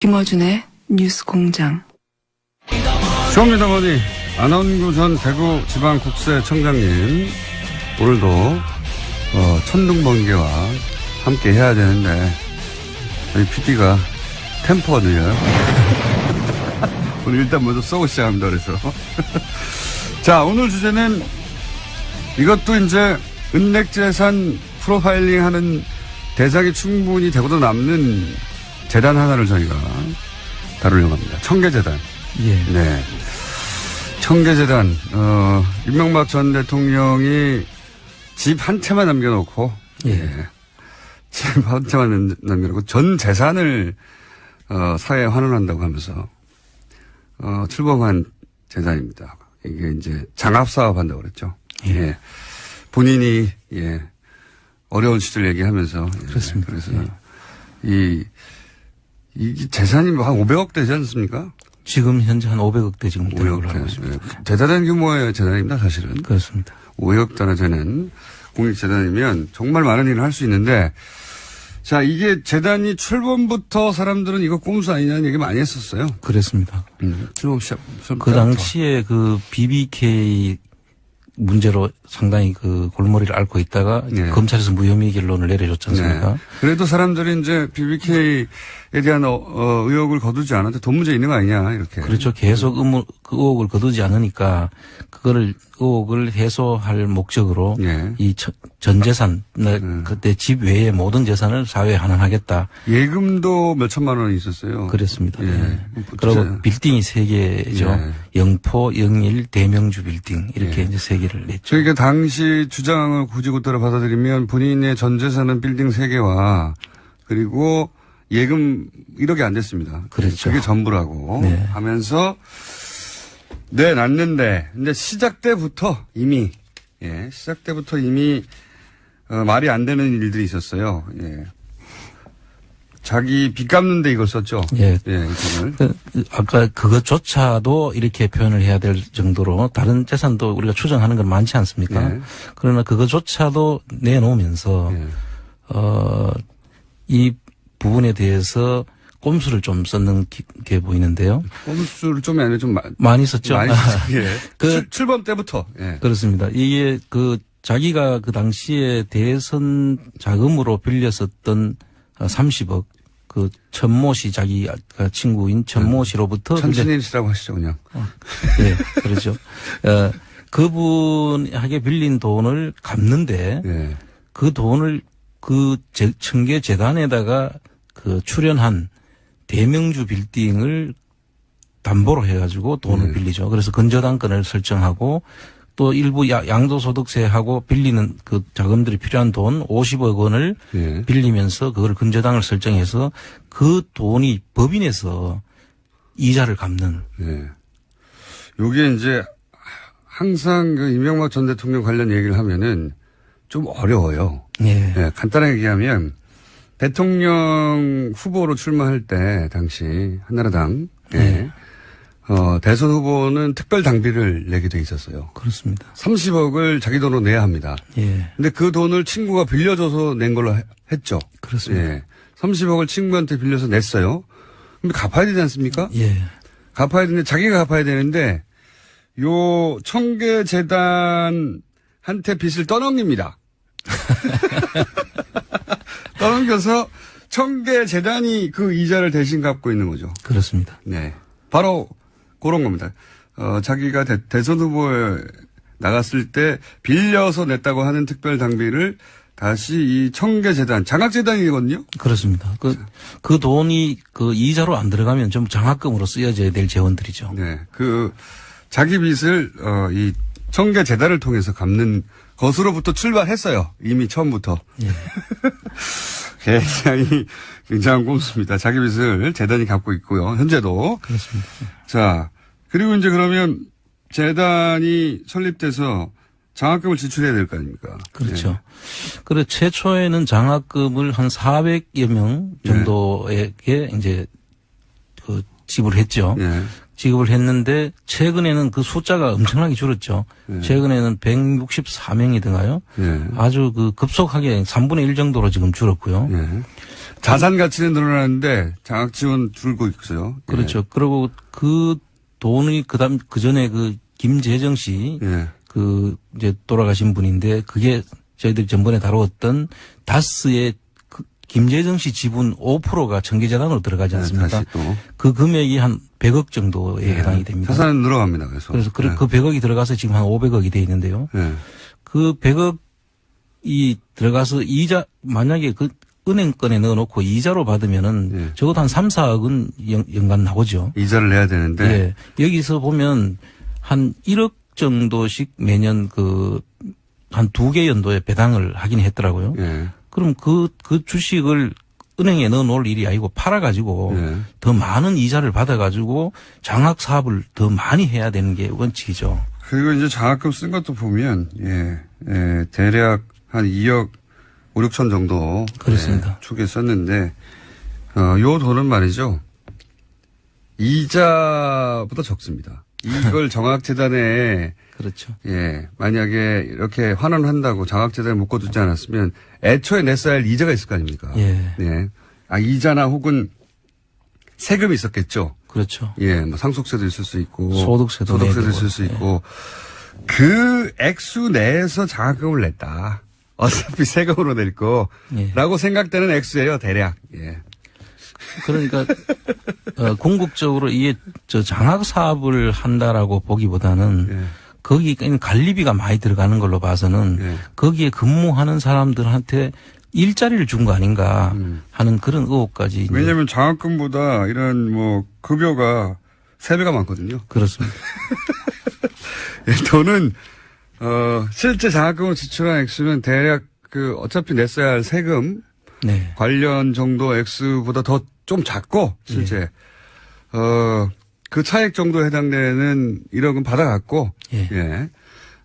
김어준의 뉴스공장. 쇼미더머니 안원구 전 대구지방국세청장님 오늘도 천둥번개와 함께 해야 되는데 저희 PD가 템포가 느려요. 오늘 일단 먼저 쏘고 시작합니다. 그래서 자, 오늘 주제는 이것도 이제 은닉재산 프로파일링 하는 대상이 충분히 되고도 남는 재단 하나를 저희가 다루려고 합니다. 청계재단. 예. 네. 청계재단, 이명박 전 대통령이 집 한 채만 남겨놓고, 예. 집 한 채만 남겨놓고 전 재산을, 사회에 환원한다고 하면서, 출범한 재단입니다. 이게 이제 장합사업 한다고 그랬죠. 예. 예. 본인이, 예. 어려운 시절 얘기하면서. 예. 그렇습니다. 그래서, 예. 이 재산이 뭐 한 500억 되지 않습니까? 지금 현재 한 500억대 지금 되는 걸로 알고 있습니다. 대단한 규모의 재단입니다, 사실은. 그렇습니다. 5억 단위 되는 공익재단이면 정말 많은 일을 할 수 있는데, 자, 이게 재단이 출범부터 사람들은 이거 꼼수 아니냐는 얘기 많이 했었어요. 그렇습니다. 출범 시작. 그 당시에 그 BBK 문제로 상당히 그 골머리를 앓고 있다가 네. 검찰에서 무혐의 결론을 내려줬지 않습니까? 네. 그래도 사람들이 이제 BBK에 대한 의혹을 거두지 않았는데 돈 문제 있는 거 아니냐, 이렇게. 그렇죠. 계속 그 의혹을 거두지 않으니까 그거를 의혹을 해소할 목적으로 네. 이 전 재산, 그때 집 외의 모든 재산을 사회에 환원하겠다. 예금도 몇 천만 원이 있었어요. 그랬습니다. 예. 예. 그리고 빌딩이 3개죠. 예. 영포, 영일, 대명주 빌딩 이렇게 예. 이제 3개를 냈죠. 저희가 당시 주장을 굳이고따라 받아들이면 본인의 전 재산은 빌딩 3개와 그리고 예금 1억이 안 됐습니다. 그렇죠. 그게 전부라고 네. 하면서 냈는데 근데 시작 때부터 이미 말이 안 되는 일들이 있었어요. 예. 자기 빚 갚는데 이걸 썼죠. 예. 예, 이걸. 아까 그것조차도 이렇게 표현을 해야 될 정도로 다른 재산도 우리가 추정하는 건 많지 않습니까? 예. 그러나 그것조차도 내놓으면서 예. 이 부분에 대해서 꼼수를 좀 썼는 게 보이는데요. 꼼수를 좀 아니라 좀 많이 썼죠. 많이 썼죠. 예. 그 출범 때부터. 예. 그렇습니다. 이게 자기가 그 당시에 대선 자금으로 빌렸었던 30억 그 천모 씨 자기가 친구인 천모 씨로부터 천신일 씨라고 하시죠, 그냥. 네, 그렇죠. 그분에게 빌린 돈을 갚는데 예. 그 돈을 그 청계 재단에다가 그 출연한 대명주 빌딩을 담보로 해가지고 돈을 빌리죠. 그래서 근저당권을 설정하고 또 일부 양도소득세하고 빌리는 그 자금들이 필요한 돈 50억 원을 예. 빌리면서 그걸 근저당을 설정해서 그 돈이 법인에서 이자를 갚는. 예. 요게 이제 항상 그 이명박 전 대통령 관련 얘기를 하면은 좀 어려워요. 예. 예, 간단하게 얘기하면 대통령 후보로 출마할 때 당시 한나라당 대선 후보는 특별 당비를 내게 돼 있었어요. 그렇습니다. 30억을 자기 돈으로 내야 합니다. 예. 근데 그 돈을 친구가 빌려줘서 낸 걸로 했죠. 그렇습니다. 예. 30억을 친구한테 빌려서 냈어요. 근데 갚아야 되지 않습니까? 예. 갚아야 되는데 자기가 갚아야 되는데 요 청계재단한테 빚을 떠넘깁니다. 떠넘겨서 청계재단이 그 이자를 대신 갚고 있는 거죠. 그렇습니다. 네. 바로 그런 겁니다. 자기가 대선 후보에 나갔을 때 빌려서 냈다고 하는 특별 당비를 다시 이 청계재단, 장학재단이거든요? 그렇습니다. 그 돈이 그 이자로 안 들어가면 좀 장학금으로 쓰여져야 될 재원들이죠. 네. 자기 빚을, 이 청계재단을 통해서 갚는 것으로부터 출발했어요. 이미 처음부터. 예. 굉장한 꼼수입니다. 자기 빚을 재단이 갚고 있고요. 현재도. 그렇습니다. 자, 그리고 이제 그러면 재단이 설립돼서 장학금을 지출해야 될 거 아닙니까? 그렇죠. 네. 그래 최초에는 장학금을 한 400여 명 정도에게 이제 지불했죠. 네. 지급을 했는데 최근에는 그 숫자가 엄청나게 줄었죠. 네. 최근에는 164명이든가요. 네. 아주 급속하게 3분의 1 정도로 지금 줄었고요. 네. 자산 가치는 늘어나는데 장학 지원 줄고 있어요. 그렇죠. 그리고 그 돈이 그 전에 그 김재정 씨 예. 그 이제 돌아가신 분인데 그게 저희들이 전번에 다루었던 다스의 그 김재정 씨 지분 5%가 청계재단으로 들어가지 않습니까? 다시 또. 그 금액이 한 100억 정도에 해당이 됩니다. 자산은 늘어갑니다. 그래서 그 예. 100억이 들어가서 지금 한 500억이 돼 있는데요. 예. 그 100억이 들어가서 이자 만약에 그 은행권에 넣어놓고 이자로 받으면은 예. 적어도 한 3, 4억은 연간 나오죠. 이자를 내야 되는데. 예. 여기서 보면 한 1억 정도씩 매년 한 2개 연도에 배당을 하긴 했더라고요. 예. 그럼 그 주식을 은행에 넣어 놓을 일이 아니고 팔아가지고 예. 더 많은 이자를 받아가지고 장학 사업을 더 많이 해야 되는 게 원칙이죠. 그리고 이제 장학금 쓴 것도 보면, 대략 한 2억 5, 6천 정도. 그렇습니다. 초기에 썼는데, 요 돈은 말이죠. 이자보다 적습니다. 이걸 정학재단에, 그렇죠. 만약에 이렇게 환원한다고 장학재단에 묶어두지 않았으면 애초에 냈어야 할 이자가 있을 거 아닙니까? 예. 이자나 혹은 세금이 있었겠죠. 그렇죠. 뭐 상속세도 있을 수 있고. 소득세도 있을 수 있고. 그 액수 내에서 장학금을 냈다. 어차피 세금으로 낼 거. 라고 생각되는 액수예요, 대략. 그러니까, 궁극적으로 이게 장학 사업을 한다라고 보기보다는 거기 관리비가 많이 들어가는 걸로 봐서는 거기에 근무하는 사람들한테 일자리를 준 거 아닌가 하는 그런 의혹까지. 왜냐하면 장학금보다 이런 급여가 3배가 많거든요. 그렇습니다. 돈은 실제 장학금을 지출한 액수는 대략 어차피 냈어야 할 세금 관련 정도 액수보다 더 좀 작고 실제 그 차액 정도에 해당되는 1억은 받아갔고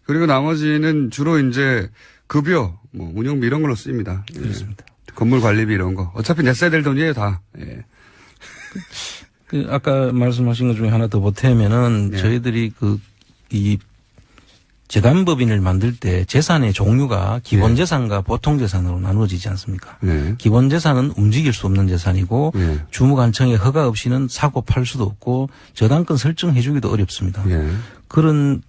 그리고 나머지는 주로 이제 급여 운영비 이런 걸로 쓰입니다. 그렇습니다. 건물 관리비 이런 거 어차피 냈어야 될 돈이에요 다. 아까 말씀하신 것 중에 하나 더 보태면은 저희들이 이 재단법인을 만들 때 재산의 종류가 기본재산과 보통재산으로 나누어지지 않습니까? 기본재산은 움직일 수 없는 재산이고 주무관청의 허가 없이는 사고 팔 수도 없고 저당권 설정해 주기도 어렵습니다. 그런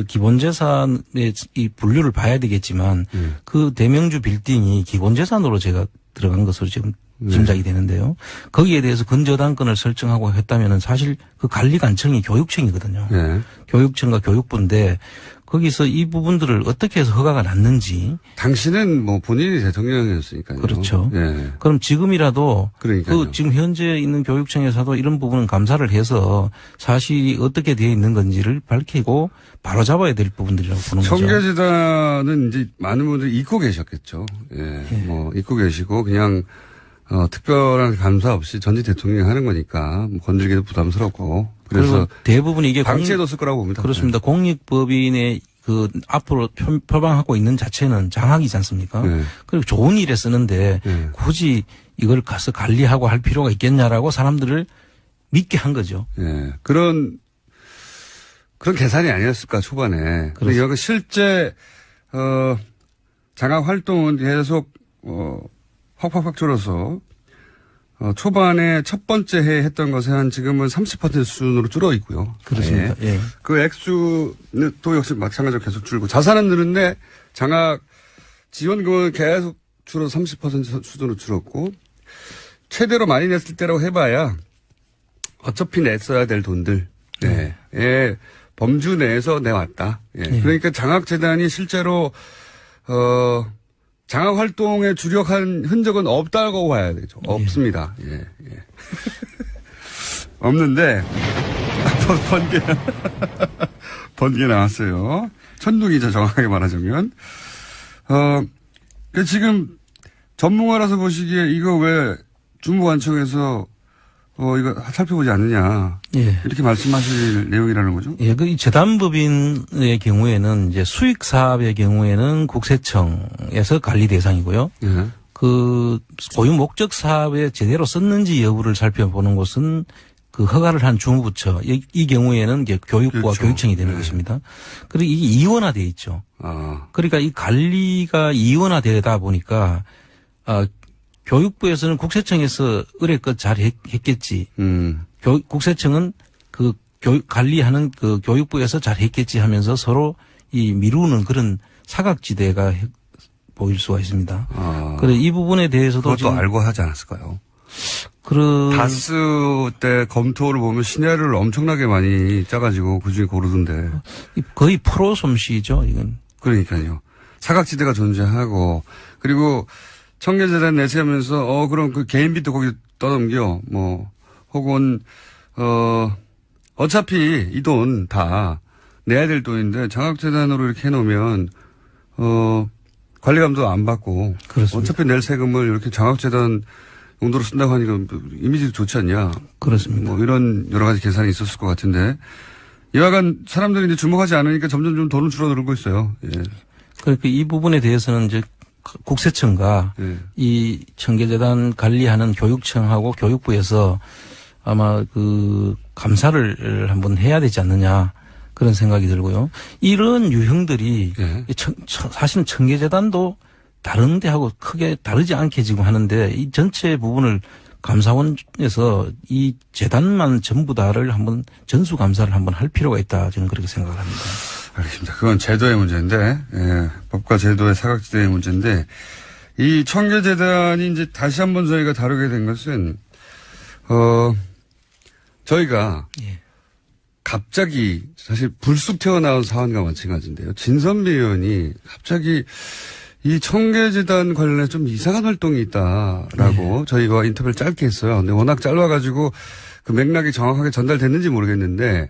기본재산의 이 분류를 봐야 되겠지만 그 대명주 빌딩이 기본재산으로 제가 들어간 것으로 지금 짐작이 되는데요. 거기에 대해서 근저당권을 설정하고 했다면은 사실 그 관리관청이 교육청이거든요. 교육청과 교육부인데 거기서 이 부분들을 어떻게 해서 허가가 났는지. 당신은 본인이 대통령이었으니까요. 그렇죠. 그럼 지금이라도 지금 현재 있는 교육청에서도 이런 부분은 감사를 해서 사실이 어떻게 되어 있는 건지를 밝히고 바로 잡아야 될 부분들이라고 보는 거죠. 청계재단은 이제 많은 분들이 잊고 계셨겠죠. 잊고 계시고 그냥 특별한 감사 없이 전직 대통령이 하는 거니까 건들기도 부담스럽고 그래서 대부분 이게 방치해뒀을 거라고 봅니다. 그렇습니다. 공익법인의 앞으로 표방하고 있는 자체는 장학이지 않습니까? 그리고 좋은 일에 쓰는데 굳이 이걸 가서 관리하고 할 필요가 있겠냐라고 사람들을 믿게 한 거죠. 그런 계산이 아니었을까 초반에. 그리고 실제 장학 활동은 계속 확 줄어서 초반에 첫 번째 해에 했던 것에 한 지금은 30% 수준으로 줄어 있고요. 그렇습니다. 그 액수는 또 역시 마찬가지로 계속 줄고 자산은 늘는데 장학 지원금은 계속 줄어서 30% 수준으로 줄었고 최대로 많이 냈을 때라고 해봐야 어차피 냈어야 될 돈들 범주 내에서 내왔다. 그러니까 장학재단이 실제로 장학 활동에 주력한 흔적은 없다고 봐야 되죠. 없습니다. 없는데 번개 나왔어요. 천둥이죠. 정확하게 말하자면. 지금 전문가라서 보시기에 이거 왜 주무관청에서 이거 살펴보지 않느냐. 이렇게 말씀하실 내용이라는 거죠? 그 재단법인의 경우에는 이제 수익 사업의 경우에는 국세청에서 관리 대상이고요. 그 고유 목적 사업에 제대로 썼는지 여부를 살펴보는 곳은 그 허가를 한 주무부처 이 경우에는 이제 교육부와 그렇죠. 교육청이 되는 것입니다. 그리고 이게 이원화되어 있죠. 그러니까 이 관리가 이원화되다 보니까 교육부에서는 국세청에서 의뢰껏 잘 했겠지. 국세청은 그 관리하는 그 교육부에서 잘 했겠지 하면서 서로 이 미루는 그런 사각지대가 보일 수가 있습니다. 그래 이 부분에 대해서도 그것도 지금 알고 하지 않았을까요? 다스 때 검토를 보면 시나리오를 엄청나게 많이 짜가지고 그중에 고르던데. 거의 프로 솜씨죠, 이건. 그러니까요. 사각지대가 존재하고, 그리고 청계재단 내세우면서, 그럼 그 개인빚도 거기 떠넘겨, 혹은, 어차피 이 돈 다 내야 될 돈인데 장학재단으로 이렇게 해놓으면, 관리감도 안 받고. 그렇습니다. 어차피 낼 세금을 이렇게 장학재단 용도로 쓴다고 하니까 이미지도 좋지 않냐. 그렇습니다. 이런 여러 가지 계산이 있었을 것 같은데. 이와간 사람들이 이제 주목하지 않으니까 점점 좀 돈은 줄어들고 있어요. 예. 그러니까 이 부분에 대해서는 이제 국세청과 이 청계재단 관리하는 교육청하고 교육부에서 아마 그 감사를 한번 해야 되지 않느냐 그런 생각이 들고요. 이런 유형들이 사실은 청계재단도 다른 데하고 크게 다르지 않게 지금 하는데 이 전체 부분을 감사원에서 이 재단만 전부 다를 한번 전수감사를 한번 할 필요가 있다. 저는 그렇게 생각을 합니다. 알겠습니다. 그건 제도의 문제인데, 법과 제도의 사각지대의 문제인데, 이 청계재단이 이제 다시 한번 저희가 다루게 된 것은, 저희가 갑자기 사실 불쑥 튀어나온 사안과 마찬가지인데요. 진선미 의원이 갑자기 이 청계재단 관련해 좀 이상한 활동이 있다라고 저희가 인터뷰를 짧게 했어요. 근데 워낙 짧아가지고 그 맥락이 정확하게 전달됐는지 모르겠는데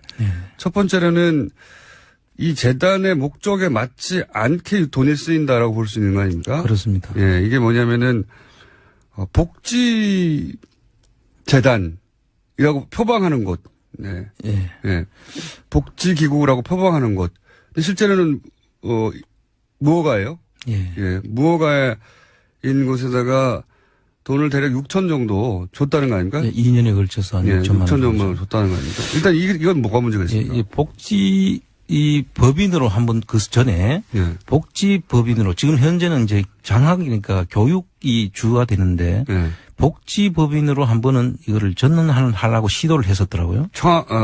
첫 번째로는 이 재단의 목적에 맞지 않게 돈이 쓰인다라고 볼 수 있는 거 아닙니까? 그렇습니다. 예, 이게 뭐냐면은 복지 재단이라고 표방하는 곳, 복지 기구라고 표방하는 곳. 근데 실제로는 무허가예요. 무허가인 곳에다가 돈을 대략 6천 정도 줬다는 거 아닙니까? 2년에 걸쳐서 한 6천만 원. 6천 정도 줬다는 거 아닙니까? 일단 이건 뭐가 문제가 있습니까? 복지 이 법인으로 한번 그 전에 복지 법인으로 지금 현재는 이제 장학이니까 교육이 주가 되는데 복지 법인으로 한 번은 이거를 전환하려고 시도를 했었더라고요.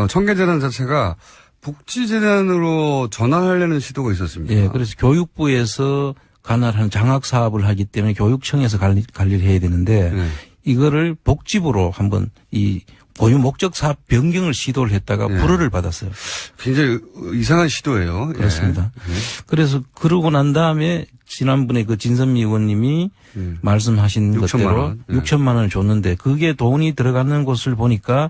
청계재단 자체가 복지재단으로 전환하려는 시도가 있었습니다. 예, 그래서 교육부에서 관할하는 장학 사업을 하기 때문에 교육청에서 관리를 해야 되는데 이거를 복지부로 한번 이 고유 목적 사업 변경을 시도를 했다가 불허를 받았어요. 굉장히 이상한 시도예요. 그렇습니다. 그래서 그러고 난 다음에 지난번에 그 진선미 의원님이 말씀하신 것대로 6천만 원을 줬는데 그게 돈이 들어가는 곳을 보니까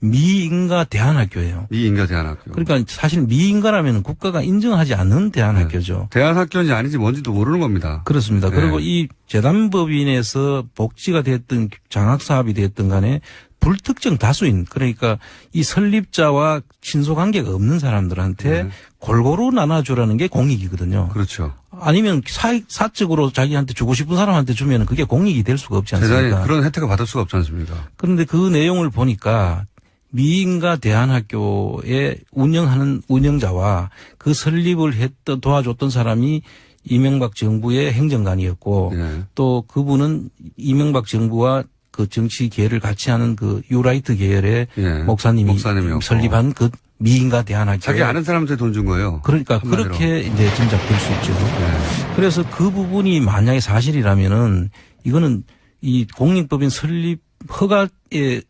미인가 대안학교예요. 미인가 대안학교. 그러니까 사실 미인가라면 국가가 인정하지 않는 대안학교죠. 대안학교인지 아닌지 뭔지도 모르는 겁니다. 그렇습니다. 그리고 이 재단법인에서 복지가 됐든 장학사업이 됐든 간에 불특정 다수인 그러니까 이 설립자와 친소관계가 없는 사람들한테 골고루 나눠주라는 게 공익이거든요. 그렇죠. 아니면 사적으로 자기한테 주고 싶은 사람한테 주면 그게 공익이 될 수가 없지 않습니까? 재단이 그런 혜택을 받을 수가 없지 않습니까? 그런데 그 내용을 보니까 미인가 대안학교에 운영하는 운영자와 그 설립을 도와줬던 사람이 이명박 정부의 행정관이었고 또 그분은 이명박 정부와 그 정치 계열을 같이 하는 그 유라이트 계열의 목사님이 설립한 그 미인가 대안학교. 자기 아는 사람한테 돈 준 거예요. 그러니까 한마디로. 그렇게 이제 짐작될 수 있죠. 그래서 그 부분이 만약에 사실이라면은 이거는 이 공익법인 설립 허가의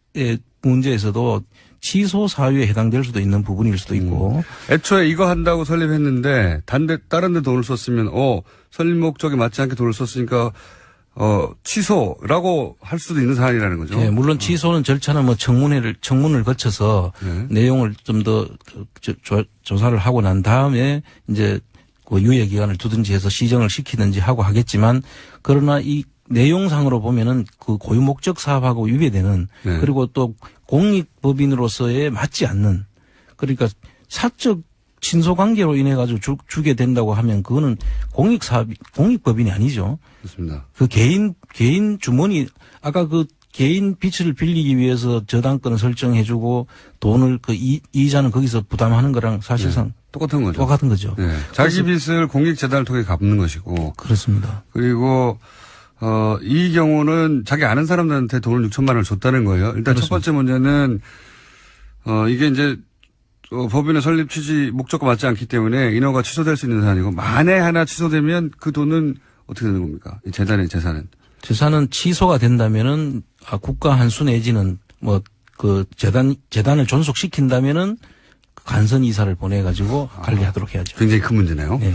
문제에서도 취소 사유에 해당될 수도 있는 부분일 수도 있고. 애초에 이거 한다고 설립했는데 다른 데 돈을 썼으면 설립 목적에 맞지 않게 돈을 썼으니까 취소라고 할 수도 있는 사안이라는 거죠. 네, 물론 취소는 절차는 뭐 청문을 거쳐서 내용을 좀 더 조사를 하고 난 다음에 이제 그 유예 기간을 두든지 해서 시정을 시키든지 하고 하겠지만 그러나 이 내용상으로 보면은 그 고유 목적 사업하고 위배되는 그리고 또 공익법인으로서의 맞지 않는 그러니까 사적 친소 관계로 인해 가지고 주게 된다고 하면 그거는 공익법인이 아니죠. 그렇습니다. 그 개인 주머니 아까 그 개인 빚을 빌리기 위해서 저당권을 설정해주고 돈을 그 이자는 거기서 부담하는 거랑 사실상 똑같은 거죠. 똑같은 거죠. 자기 빚을 공익재단을 통해 갚는 것이고. 그렇습니다. 그리고 이 경우는 자기 아는 사람들한테 돈을 6천만 원을 줬다는 거예요. 일단 그렇습니다. 첫 번째 문제는, 이게 이제, 법인의 설립 취지 목적과 맞지 않기 때문에 인허가 취소될 수 있는 사안이고, 만에 하나 취소되면 그 돈은 어떻게 되는 겁니까? 이 재단의 재산은. 재산은 취소가 된다면은, 국가 한수 내지는 재단을 존속시킨다면은 간선 이사를 보내가지고 관리하도록 해야죠. 굉장히 큰 문제네요. 네.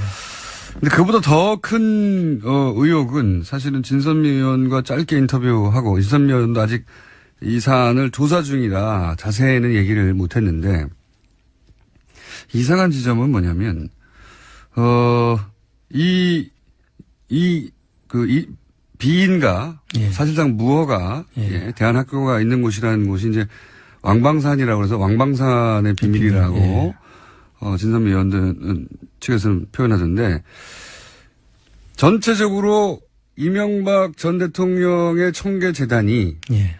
근데 그보다 더 큰 의혹은 사실은 진선미 의원과 짧게 인터뷰하고 진선미 의원도 아직 이 사안을 조사 중이라 자세히는 얘기를 못했는데 이상한 지점은 뭐냐면 이 비인가 예. 사실상 무허가 예. 대한학교가 있는 곳이라는 곳이 이제 왕방산이라고 해서 왕방산의 비밀이라고 예. 진선미 의원들 측에서는 표현하던데 전체적으로 이명박 전 대통령의 청계재단이 예.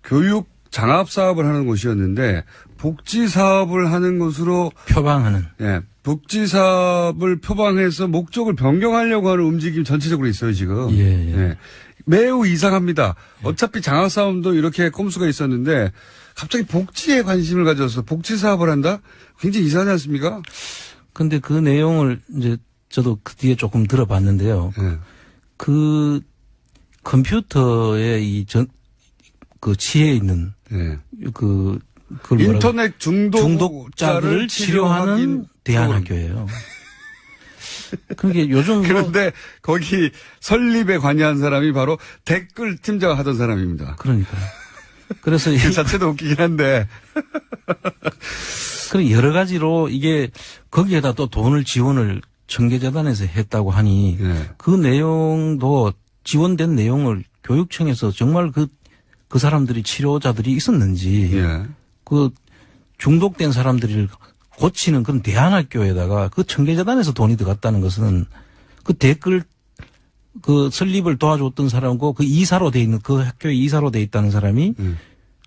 교육 장학 사업을 하는 곳이었는데 복지 사업을 하는 것으로 표방하는. 예, 복지 사업을 표방해서 목적을 변경하려고 하는 움직임이 전체적으로 있어요 지금. 예. 예. 매우 이상합니다. 어차피 장학 사업도 이렇게 꼼수가 있었는데 갑자기 복지에 관심을 가져서 복지 사업을 한다? 굉장히 이상하지 않습니까? 근데 그 내용을 이제 저도 그 뒤에 조금 들어봤는데요. 예. 그 컴퓨터에 그 치에 있는 예. 그걸 인터넷 중독자들을 치료하는 대한학교예요. 그러니까 요즘 그런데 거기 설립에 관여한 사람이 바로 댓글 팀장 하던 사람입니다. 그러니까요. 그래서 그 자체도 웃기긴 한데. 그 여러 가지로 이게 거기에다 또 돈을 지원을 청계재단에서 했다고 하니 예. 그 내용도 지원된 내용을 교육청에서 정말 그 사람들이 치료자들이 있었는지 예. 그 중독된 사람들을 고치는 그런 대한학교에다가 그 청계재단에서 돈이 들어갔다는 것은 그 댓글 그 설립을 도와줬던 사람과 그 이사로 돼 있는 그 학교의 이사로 돼 있다는 사람이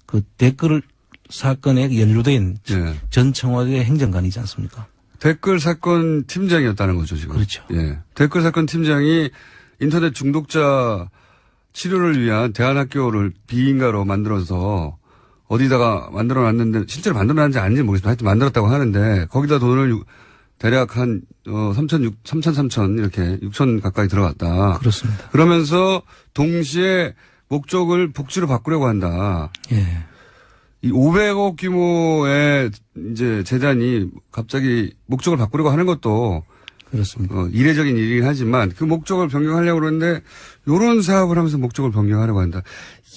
그 댓글 사건에 연루된 예. 전 청와대 행정관이지 않습니까? 댓글 사건 팀장이었다는 거죠, 지금. 그렇죠. 예. 댓글 사건 팀장이 인터넷 중독자 치료를 위한 대한학교를 비인가로 만들어서 어디다가 만들어 놨는데 실제로 만들어 놨는지 아닌지 모르겠습니다. 하여튼 만들었다고 하는데 거기다 돈을 대략 한 3천 이렇게 6천 가까이 들어갔다. 그렇습니다. 그러면서 동시에 목적을 복지로 바꾸려고 한다. 예. 이 500억 규모의 이제 재단이 갑자기 목적을 바꾸려고 하는 것도 그렇습니다. 이례적인 일이긴 하지만 그 목적을 변경하려고 그러는데 이런 사업을 하면서 목적을 변경하려고 한다.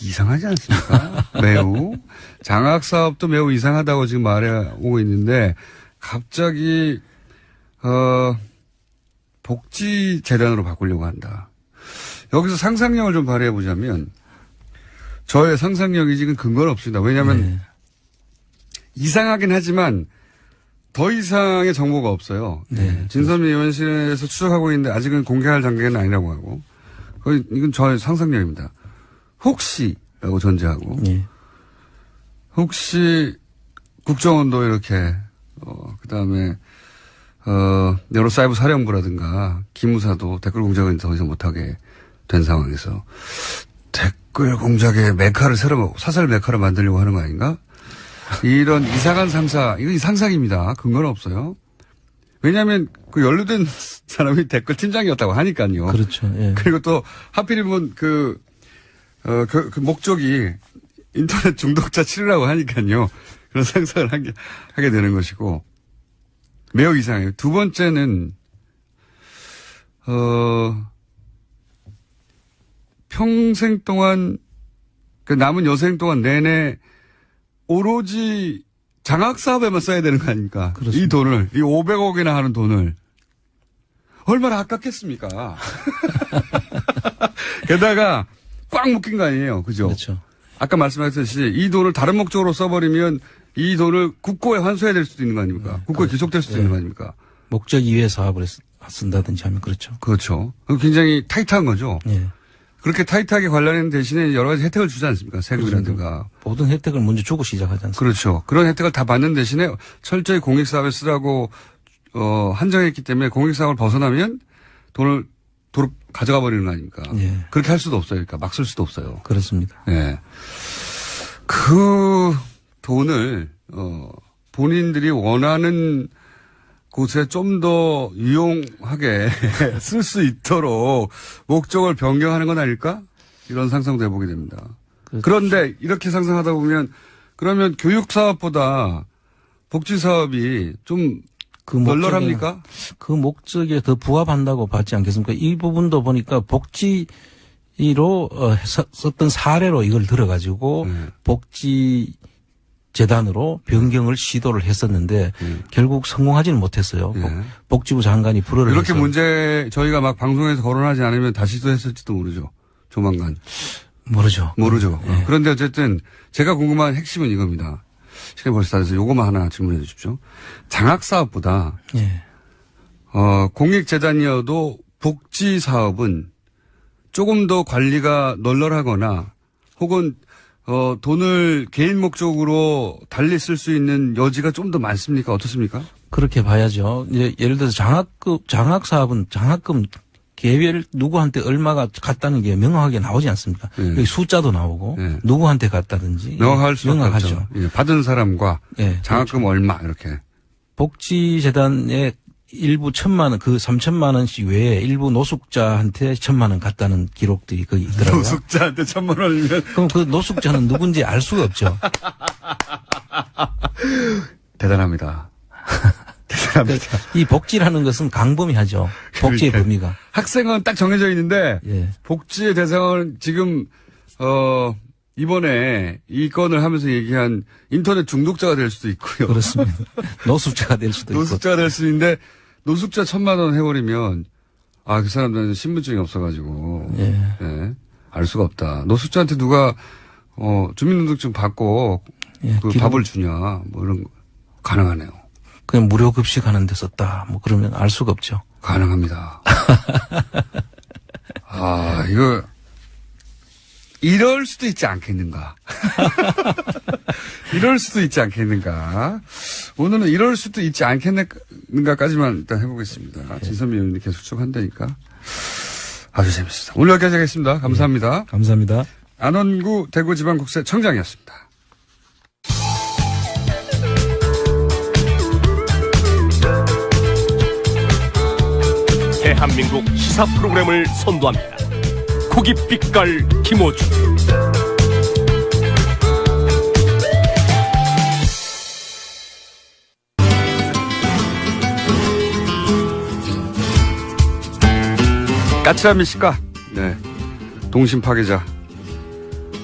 이상하지 않습니까? 매우. 장학 사업도 매우 이상하다고 지금 말해오고 있는데 갑자기 복지 재단으로 바꾸려고 한다. 여기서 상상력을 좀 발휘해 보자면 저의 상상력이 지금 근거는 없습니다. 왜냐하면 네. 이상하긴 하지만 더 이상의 정보가 없어요. 네. 진선미 의원실에서 추적하고 있는데 아직은 공개할 단계는 아니라고 하고 이건 저의 상상력입니다. 혹시라고 전제하고 예. 혹시 국정원도 이렇게 그다음에 여러 사이버 사령부라든가 기무사도 댓글 공작을 더 이상 못하게 된 상황에서 댓글 공작의 메카를 새로 사설 메카를 만들려고 하는 거 아닌가? 이런 이상한 상상, 이건 상상입니다. 근거는 없어요. 왜냐하면 그 연루된 사람이 댓글 팀장이었다고 하니까요. 그렇죠. 예. 그리고 또 하필이면 그 목적이 인터넷 중독자 치료라고 하니까요. 그런 상상을 하게 되는 것이고 매우 이상해요. 두 번째는 평생 동안 그 남은 여생 동안 내내 오로지 장학 사업에만 써야 되는 거 아닙니까? 그렇습니다. 이 돈을 이 500억이나 하는 돈을 얼마나 아깝겠습니까? 게다가 꽉 묶인 거 아니에요, 그죠? 그렇죠. 아까 말씀하셨듯이 이 돈을 다른 목적으로 써버리면 이 돈을 국고에 환수해야 될 수도 있는 거 아닙니까? 국고에 기속될 수도 있는 거 아닙니까? 목적 이외의 사업을 쓴다든지 하면 그렇죠. 그렇죠. 굉장히 타이트한 거죠. 예. 그렇게 타이트하게 관련된 대신에 여러 가지 혜택을 주지 않습니까? 세금이라든가. 모든 혜택을 먼저 주고 시작하지 않습니까? 그렇죠. 그런 혜택을 다 받는 대신에 철저히 공익사업에 쓰라고 한정했기 때문에 공익사업을 벗어나면 돈을 도로 가져가 버리는 거 아닙니까? 예. 그렇게 할 수도 없어요. 그러니까 막 쓸 수도 없어요. 그렇습니다. 예. 그 돈을, 본인들이 원하는 곳에 좀 더 유용하게 쓸 수 있도록 목적을 변경하는 건 아닐까? 이런 상상도 해보게 됩니다. 그런데 이렇게 상상하다 보면 그러면 교육사업보다 복지사업이 좀 널널합니까? 그 목적에 더 부합한다고 봤지 않겠습니까? 이 부분도 보니까 복지로 썼던 사례로 이걸 들어가지고 복지 재단으로 변경을 시도를 했었는데 결국 성공하지는 못했어요. 복지부 장관이 불허를 이렇게 해서. 문제 저희가 막 방송에서 거론하지 않으면 다시 시도했을지도 모르죠. 조만간. 모르죠. 예. 그런데 어쨌든 제가 궁금한 핵심은 이겁니다. 시간이 벌써 다 돼서 요거만 하나 질문해 주십시오. 장학사업보다 예. 공익재단이어도 복지사업은 조금 더 관리가 널널하거나 혹은 돈을 개인 목적으로 달리 쓸 수 있는 여지가 좀 더 많습니까? 어떻습니까? 그렇게 봐야죠. 이제 예를 들어서 장학사업은 장학금 개별 누구한테 얼마가 갔다는 게 명확하게 나오지 않습니까? 여기 숫자도 나오고 누구한테 갔다든지 명확할 수 명확하죠. 없죠. 예, 받은 사람과 장학금 그렇죠. 얼마 이렇게. 복지재단에 일부 1,000만 원, 그 3,000만 원씩 외에 일부 노숙자한테 1,000만 원 갔다는 기록들이 거기 있더라고요. 노숙자한테 1,000만 원이면 그럼 그 노숙자는 누군지 알 수가 없죠. 대단합니다. 대단합니다. 이 복지라는 것은 강범위하죠. 복지의 범위가. 학생은 딱 정해져 있는데 예. 복지의 대상은 지금 이번에 이 건을 하면서 얘기한 인터넷 중독자가 될 수도 있고요. 그렇습니다. 노숙자가 될 수도 있고. 노숙자가 될 수 있는데 노숙자 1,000만 원 해버리면 그 사람들은 신분증이 없어가지고 알 수가 없다. 노숙자한테 누가 주민등록증 받고 그 밥을 주냐 뭐 이런 거 가능하네요. 그냥 무료 급식하는 데 썼다. 뭐 그러면 알 수가 없죠. 가능합니다. 이거 이럴 수도 있지 않겠는가. 이럴 수도 있지 않겠는가. 오늘은 이럴 수도 있지 않겠는가까지만 일단 해보겠습니다. 진선미 의원님 계속 쭉 한다니까. 아주 재밌습니다. 오늘 여기까지 하겠습니다. 감사합니다. 네, 감사합니다. 안원구 대구지방국세청장이었습니다. 대한민국 시사 프로그램을 선도합니다. 고깃빛깔 김어준. 까칠한 미식가, 동심 파괴자,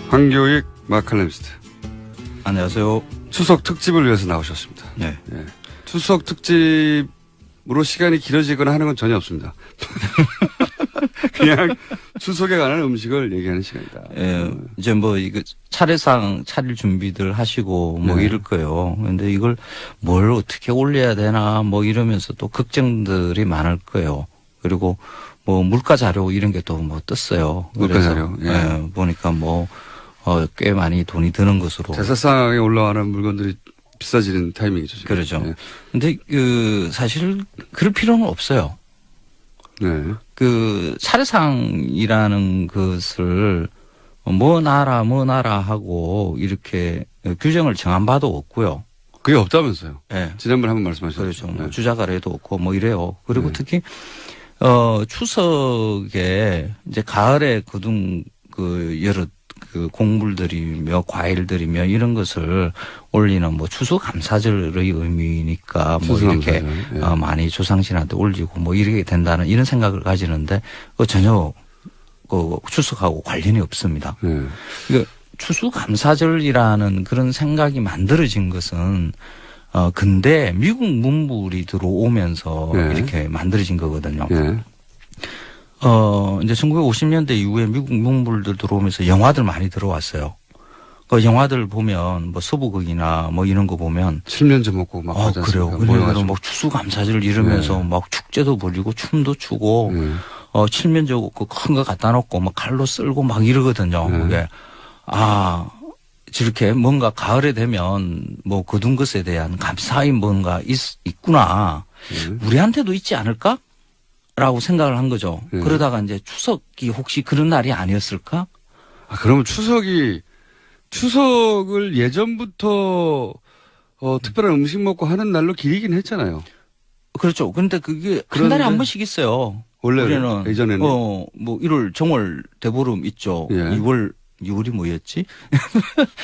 황교익 마칼럼니스트. 안녕하세요. 추석 특집을 위해서 나오셨습니다. 네. 추석 특집으로 시간이 길어지거나 하는 건 전혀 없습니다. 그냥 추석에 관한 음식을 얘기하는 시간이다. 이제 이거 차례상 차릴 준비들 하시고 이럴 거예요. 근데 이걸 뭘 어떻게 올려야 되나 이러면서 또 걱정들이 많을 거예요. 그리고 물가 자료 이런 게 또 떴어요. 물가 자료. 보니까 꽤 많이 돈이 드는 것으로. 제사상에 올라가는 물건들이 비싸지는 타이밍이죠. 지금. 그렇죠. 근데 사실 그럴 필요는 없어요. 차례상이라는 것을 뭐 나라 하고 이렇게 규정을 정한 바도 없고요. 그게 없다면서요? 네. 지난번에 한번 말씀하셨죠. 그렇죠. 주자가래도 없고 이래요. 그리고 특히 추석에 이제 가을에 거둔 여러 곡물들이며 과일들이며 이런 것을 올리는 추수감사절의 의미니까 이렇게 많이 조상신한테 올리고 이렇게 된다는 이런 생각을 가지는데 전혀 추석하고 관련이 없습니다. 그러니까 추수감사절이라는 그런 생각이 만들어진 것은 근대 미국 문물이 들어오면서 이렇게 만들어진 거거든요. 이제 1950년대 이후에 미국 문물들 들어오면서 영화들 많이 들어왔어요. 그 영화들 보면 서부극이나 이런 거 보면 칠면조 먹고 막 그래요. 그래서 추수감사절 이러면서 축제도 벌이고 춤도 추고 칠면조 큰 거 갖다 놓고 칼로 쓸고 이러거든요. 그게 저렇게 뭔가 가을에 되면 거둔 것에 대한 감사의 뭔가 있구나. 우리한테도 있지 않을까? 라고 생각을 한 거죠. 네. 그러다가 이제 추석이 혹시 그런 날이 아니었을까? 아, 그러면 추석을 예전부터 특별한 음식 먹고 하는 날로 기리긴 했잖아요. 그렇죠. 그런데 그게 한 그런데 달에 한 번씩 있어요. 원래 우리는 예전에는 뭐 1월 정월 대보름 있죠. 예. 2월이 뭐였지?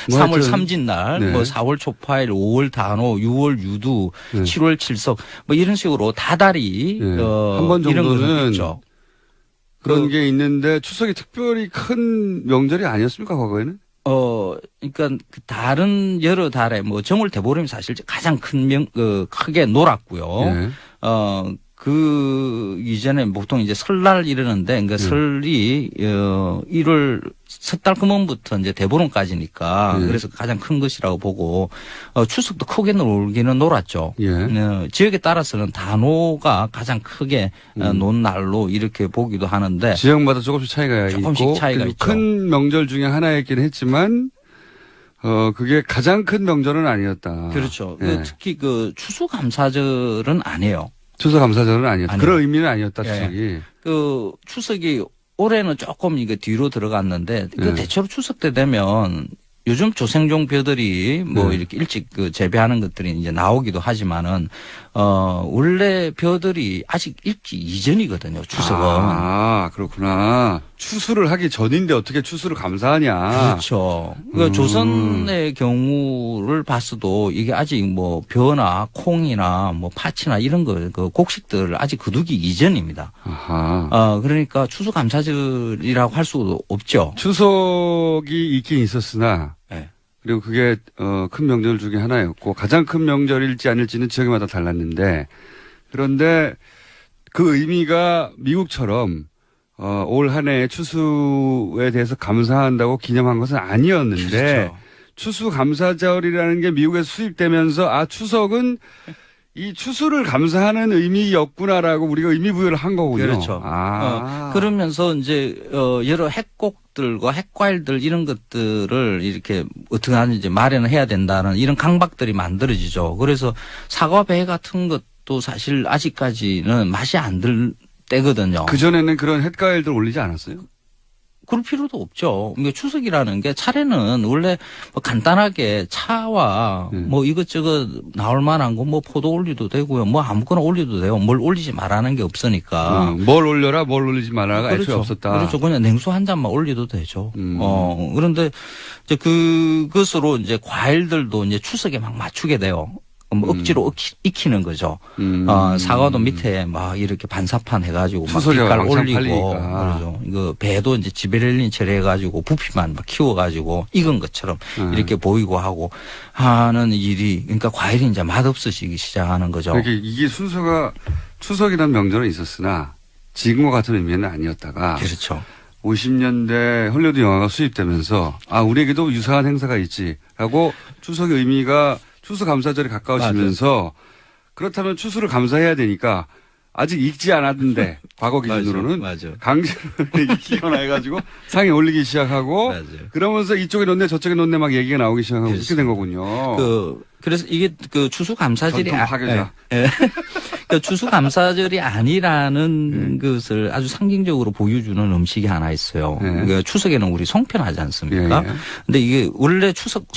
뭐 3월 하여튼, 삼진날, 네. 뭐 4월 초파일, 5월 단오, 6월 유두, 네. 7월 칠석, 뭐 이런 식으로 다달이 네. 한번 이런 정도는 거 있죠. 그런 게 있는데 추석이 특별히 큰 명절이 아니었습니까 과거에는? 그러니까 그 다른 여러 달에 뭐 정월 대보름이 사실 가장 크게 놀았고요. 예. 그 이전에 보통 이제 설날 이러는데, 그러니까 설이 1월 섣달 금원부터 이제 대보름까지니까 그래서 가장 큰 것이라고 보고 추석도 크게 놀기는 놀았죠. 예. 지역에 따라서는 단오가 가장 크게 논 날로 이렇게 보기도 하는데 지역마다 조금씩 차이가 조금씩 있고 차이가 그리고 있죠. 큰 명절 중에 하나였긴 했지만 그게 가장 큰 명절은 아니었다. 그렇죠. 예. 특히 그 추수감사절은 안 해요. 추석감사절은 아니었다. 아니요. 그런 의미는 아니었다. 예. 추석이. 그 추석이 올해는 조금 이거 뒤로 들어갔는데 그 네. 대체로 추석 때 되면 요즘 조생종 벼들이 뭐 네. 이렇게 일찍 그 재배하는 것들이 이제 나오기도 하지만은 원래 벼들이 아직 읽기 이전이거든요. 추석은. 아, 그렇구나. 추수를 하기 전인데 어떻게 추수를 감사하냐. 그렇죠. 그러니까 조선의 경우를 봤어도 이게 아직 뭐 벼나 콩이나 뭐 팥이나 이런 거, 그 곡식들을 아직 거두기 이전입니다. 아하. 그러니까 추수감사절이라고 할 수도 없죠. 추석이 있긴 있었으나 네. 그리고 그게 큰 명절 중에 하나였고 가장 큰 명절일지 아닐지는 지역마다 달랐는데 그런데 그 의미가 미국처럼 올 한 해의 추수에 대해서 감사한다고 기념한 것은 아니었는데 그렇죠. 추수감사절이라는 게 미국에 수입되면서 추석은 이 추수를 감사하는 의미였구나라고 우리가 의미 부여를 한 거군요. 그렇죠. 그러면서 이제 여러 핵곡들과 핵과일들 이런 것들을 이렇게 어떻게 하는지 마련을 해야 된다는 이런 강박들이 만들어지죠. 그래서 사과 배 같은 것도 사실 아직까지는 맛이 안 들 때거든요. 그전에는 그런 햇과일들 올리지 않았어요? 그럴 필요도 없죠. 그러니까 추석이라는 게 차례는 원래 뭐 간단하게 차와 뭐 이것저것 나올 만한 거 뭐 포도 올려도 되고요. 뭐 아무거나 올려도 돼요. 뭘 올리지 말라는 게 없으니까. 뭘 올려라, 뭘 올리지 말아가 애초에 그렇죠. 없었다. 그렇죠. 그냥 냉수 한 잔만 올려도 되죠. 그런데 이제 그것으로 이제 과일들도 이제 추석에 막 맞추게 돼요. 뭐 억지로 익히는 거죠. 사과도 밑에 막 이렇게 반사판 해가지고 막 빛깔 올리고, 그러죠. 이거 배도 이제 지베렐린 처리해가지고 부피만 막 키워가지고 익은 것처럼 이렇게 보이고 하고 하는 일이, 그러니까 과일이 이제 맛없어지기 시작하는 거죠. 그러니까 이게 순서가 추석이라는 명절은 있었으나 지금과 같은 의미는 아니었다가. 그렇죠. 50년대 헐리우드 영화가 수입되면서 우리에게도 유사한 행사가 있지라고 추석의 의미가 추수감사절이 가까워지면서 그렇다면 추수를 감사해야 되니까 아직 익지 않았는데 과거 기준으로는 맞아. 강제로 익히거나 해가지고 상에 올리기 시작하고 맞아요. 그러면서 이쪽에 놓네 저쪽에 놓네 막 얘기가 나오기 시작하고 그렇게 된 거군요. 그래서 이게 그 추수감사절이 전통 파괴자. 그러니까 추수감사절이 아니라는 것을 아주 상징적으로 보여주는 음식이 하나 있어요. 그러니까 추석에는 우리 송편하지 않습니까? 예. 근데 이게 원래 추석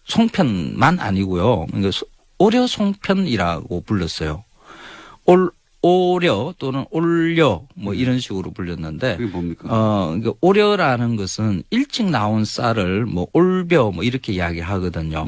송편만 아니고요. 그러니까 오려 송편이라고 불렀어요. 오려 또는 올려 뭐 이런 식으로 불렸는데 그게 뭡니까? 그러니까 오려라는 것은 일찍 나온 쌀을 뭐 올벼 뭐 이렇게 이야기하거든요.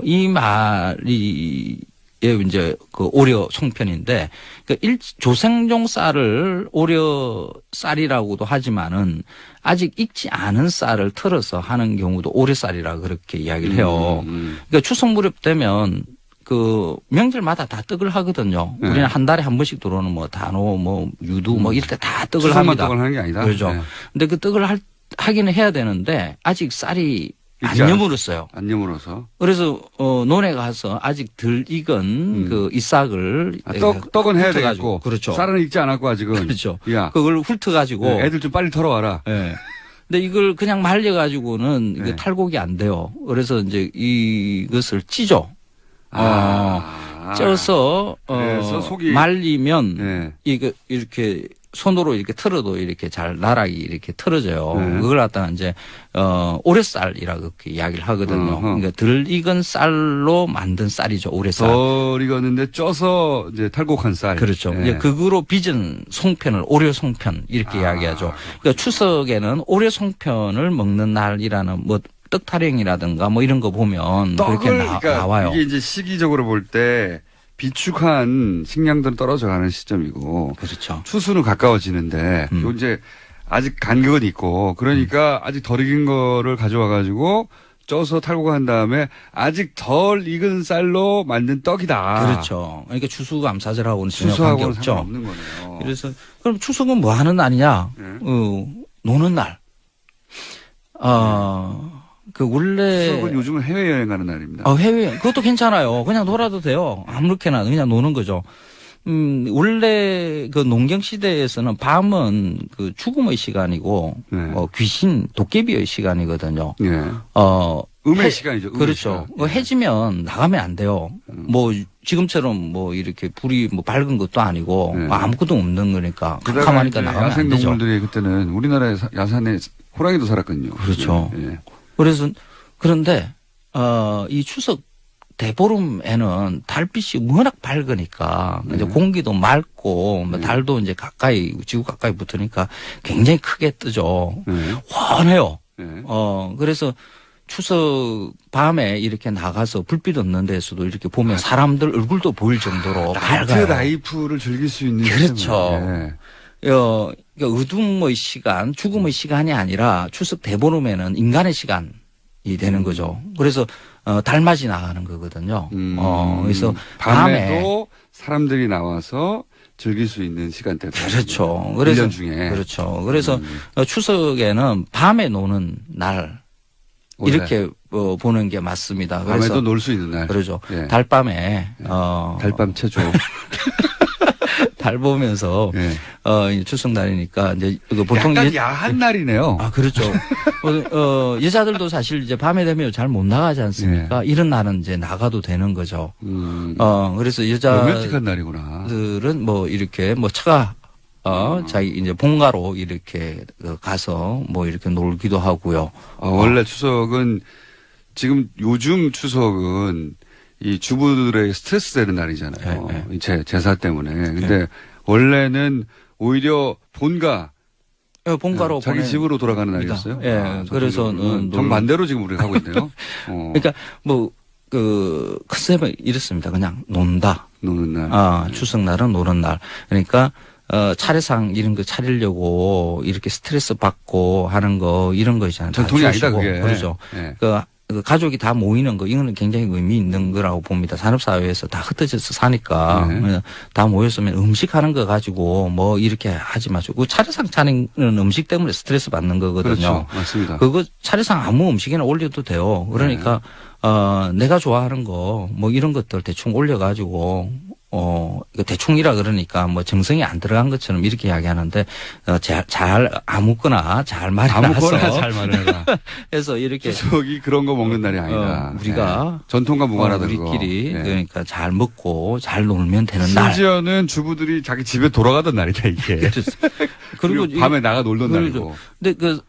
이 말이 이제 그 오려 송편인데 그러니까 조생종 쌀을 오려 쌀이라고도 하지만은 아직 익지 않은 쌀을 털어서 하는 경우도 오려 쌀이라 그렇게 이야기를 해요. 그러니까 추석 무렵 되면 그 명절마다 다 떡을 하거든요. 우리는 한 달에 한 번씩 들어오는 뭐 단오, 뭐 유두, 뭐 이럴 때 다 떡을 합니다. 떡을 하는 게 아니다. 그렇죠. 네. 근데 그 떡을 하기는 해야 되는데 아직 쌀이 안 여물었어요. 안 여물어서. 그래서 논에 가서 아직 덜 익은 그 이싹을 떡은 해야 훑어가지고. 되겠고. 그렇죠. 쌀은 익지 않았고 아직은. 그렇죠. 야. 그걸 훑어가지고. 애들 좀 빨리 털어와라. 네. 근데 이걸 그냥 말려가지고는 이게 탈곡이 안 돼요. 그래서 이제 이것을 찌죠. 쪄서 그래서 속이 말리면 네. 이거 이렇게 손으로 이렇게 틀어도 이렇게 잘 나락이 이렇게 틀어져요. 네. 그걸 갖다가 이제 오래쌀이라고 그렇게 이야기를 하거든요. 그러니까 덜 익은 쌀로 만든 쌀이죠. 오래쌀. 덜 익었는데 쪄서 이제 탈곡한 쌀. 그렇죠. 예. 이제 그거로 빚은 송편을 오려 송편 이렇게 이야기하죠. 그러니까 추석에는 오려 송편을 먹는 날이라는 뭐 떡타령이라든가 뭐 이런 거 보면 그렇게 그러니까 나와요. 이게 이제 시기적으로 볼 때 비축한 식량들은 떨어져가는 시점이고 그렇죠. 추수는 가까워지는데 요 이제 아직 간격은 있고 그러니까 아직 덜 익은 거를 가져와 가지고 쪄서 탈곡한 다음에 아직 덜 익은 쌀로 만든 떡이다. 그렇죠. 그러니까 추수감사절하고는 전혀 추수하고는 관계없죠. 상관없는 거네요. 그래서 그럼 추석은 뭐 하는 날이냐? 네. 노는 날. 그 원래 추석은 요즘은 해외여행 가는 날입니다. 해외 그것도 괜찮아요. 그냥 놀아도 돼요. 아무렇게나 그냥 노는 거죠. 원래 그 농경 시대에서는 밤은 그 죽음의 시간이고 네. 귀신 도깨비의 시간이거든요. 예. 음의 시간이죠. 음의 그렇죠. 시간. 예. 해지면 나가면 안 돼요. 뭐 지금처럼 뭐 이렇게 불이 뭐 밝은 것도 아니고 네. 아무것도 없는 거니까 게다가 캄캄하니까 이제 나가면 안 되죠. 야생동물들이 그때는 우리나라의 야산에 호랑이도 살았거든요. 그렇죠. 예. 그래서 그런데 이 추석 대보름에는 달빛이 워낙 밝으니까 이제 공기도 맑고 뭐 달도 이제 가까이 지구 가까이 붙으니까 굉장히 크게 뜨죠. 네. 환해요. 네. 그래서 추석 밤에 이렇게 나가서 불빛 없는 데서도 이렇게 보면 사람들 얼굴도 보일 정도로 나이트 밝아요. 라이프를 즐길 수 있는 그렇죠. 시점이에요. 예. 그러니까 어둠의 시간, 죽음의 시간이 아니라 추석 대보름에는 인간의 시간이 되는 거죠. 그래서 달맞이 나가는 거거든요. 그래서 밤에도 사람들이 나와서 즐길 수 있는 시간대다. 그렇죠. 그래서 1년 중에. 그렇죠. 그래서 추석에는 밤에 노는 날 원래. 이렇게 보는 게 맞습니다. 그래서 밤에도 놀 수 있는 날. 그러죠. 예. 달밤에 달밤 체조. 달 보면서 예. 추석 날이니까 이제 이거 보통 약간 야한 날이네요. 그렇죠. 여자들도 사실 이제 밤에 되면 잘 못 나가지 않습니까? 이런 날은 이제 나가도 되는 거죠. 그래서 로맨틱한 날이구나. 여자들은 뭐 이렇게 뭐 차가 자기 이제 본가로 이렇게 가서 뭐 이렇게 놀기도 하고요. 원래 추석은 지금 요즘 추석은 이 주부들의 스트레스 되는 날이잖아요. 네, 이 제사 때문에. 근데 원래는 오히려 본가로 자기 집으로 돌아가는 날이었어요. 예. 그래서는 정반대로 지금 우리가 하고 있네요. 그러니까 뭐 컨셉은 이렇습니다. 그냥 논다. 노는 날. 추석 날은 노는 날. 그러니까 차례상 이런 거 차리려고 이렇게 스트레스 받고 하는 거 이런 거 있잖아요. 전통이 아니다 그게. 그렇죠. 예. 그 가족이 다 모이는 거 이거는 굉장히 의미 있는 거라고 봅니다. 산업사회에서 다 흩어져서 사니까 다 모였으면 음식하는 거 가지고 뭐 이렇게 하지 마시고 차례상 차리는 음식 때문에 스트레스 받는 거거든요. 그렇죠. 맞습니다. 그거 차례상 아무 음식이나 올려도 돼요. 그러니까 내가 좋아하는 거 뭐 이런 것들 대충 올려가지고 이거 대충이라 그러니까 뭐 정성이 안 들어간 것처럼 이렇게 이야기하는데 잘 아무거나 잘 말해놔서 아무거나 잘 말해라. 해서 이렇게 추석이 그런 거 먹는 날이 아니다. 우리가 전통과 무관하다. 우리끼리 그거. 그러니까 잘 먹고 잘 놀면 되는 날. 심지어는 주부들이 자기 집에 돌아가던 날이다 이게. 그리고 밤에 나가 놀던 날이고. 근데 그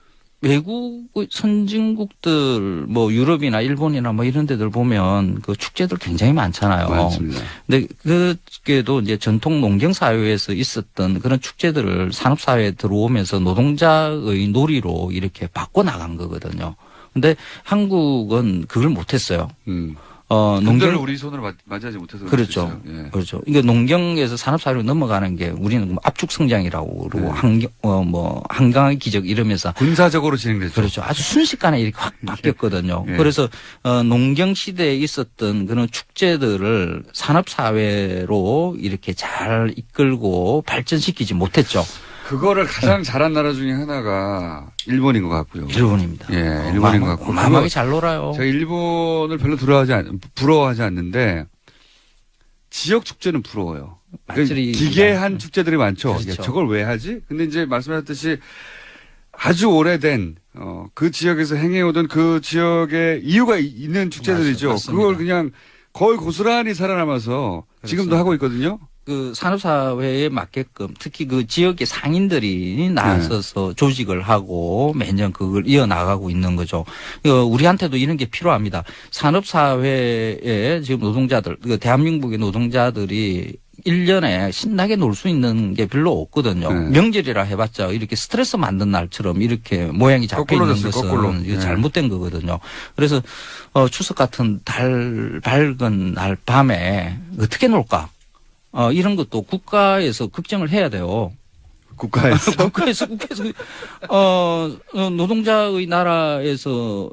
외국 선진국들 뭐 유럽이나 일본이나 뭐 이런 데들 보면 그 축제들 굉장히 많잖아요. 맞습니다. 근데 그게도 이제 전통 농경 사회에서 있었던 그런 축제들을 산업 사회에 들어오면서 노동자의 놀이로 이렇게 바꿔 나간 거거든요. 근데 한국은 그걸 못 했어요. 농경을 우리 손으로 맞이하지 못해서 그렇죠. 예. 그렇죠. 이게 농경에서 산업사회로 넘어가는 게 우리는 압축 성장이라고 그러고 한강의 기적 이러면서 군사적으로 진행됐죠. 그렇죠. 아주 순식간에 이렇게 확 바뀌었거든요. 예. 그래서 농경 시대에 있었던 그런 축제들을 산업사회로 이렇게 잘 이끌고 발전시키지 못했죠. 그거를 가장 잘한 나라 중에 하나가 일본인 것 같고요. 일본입니다. 예, 일본인 것 같고. 어마어마하게 잘 놀아요. 제가 일본을 별로 부러워하지 않는데 지역 축제는 부러워요. 그러니까 기괴한 축제들이 많죠. 그렇죠. 저걸 왜 하지? 근데 이제 말씀하셨듯이 아주 오래된 그 지역에서 행해오던 그 지역의 이유가 있는 축제들이죠. 맞습니다. 그걸 그냥 거의 고스란히 살아남아서 지금도 하고 있거든요. 그 산업사회에 맞게끔 특히 그 지역의 상인들이 나서서 조직을 하고 매년 그걸 이어나가고 있는 거죠. 우리한테도 이런 게 필요합니다. 산업사회에 지금 노동자들, 대한민국의 노동자들이 1년에 신나게 놀 수 있는 게 별로 없거든요. 네. 명절이라 해봤자 이렇게 스트레스 만든 날처럼 이렇게 모양이 잡혀 있는 것은 이거 잘못된 거거든요. 그래서 추석 같은 밝은 날 밤에 어떻게 놀까? 이런 것도 국가에서 걱정을 해야 돼요. 국가에서 노동자의 나라에서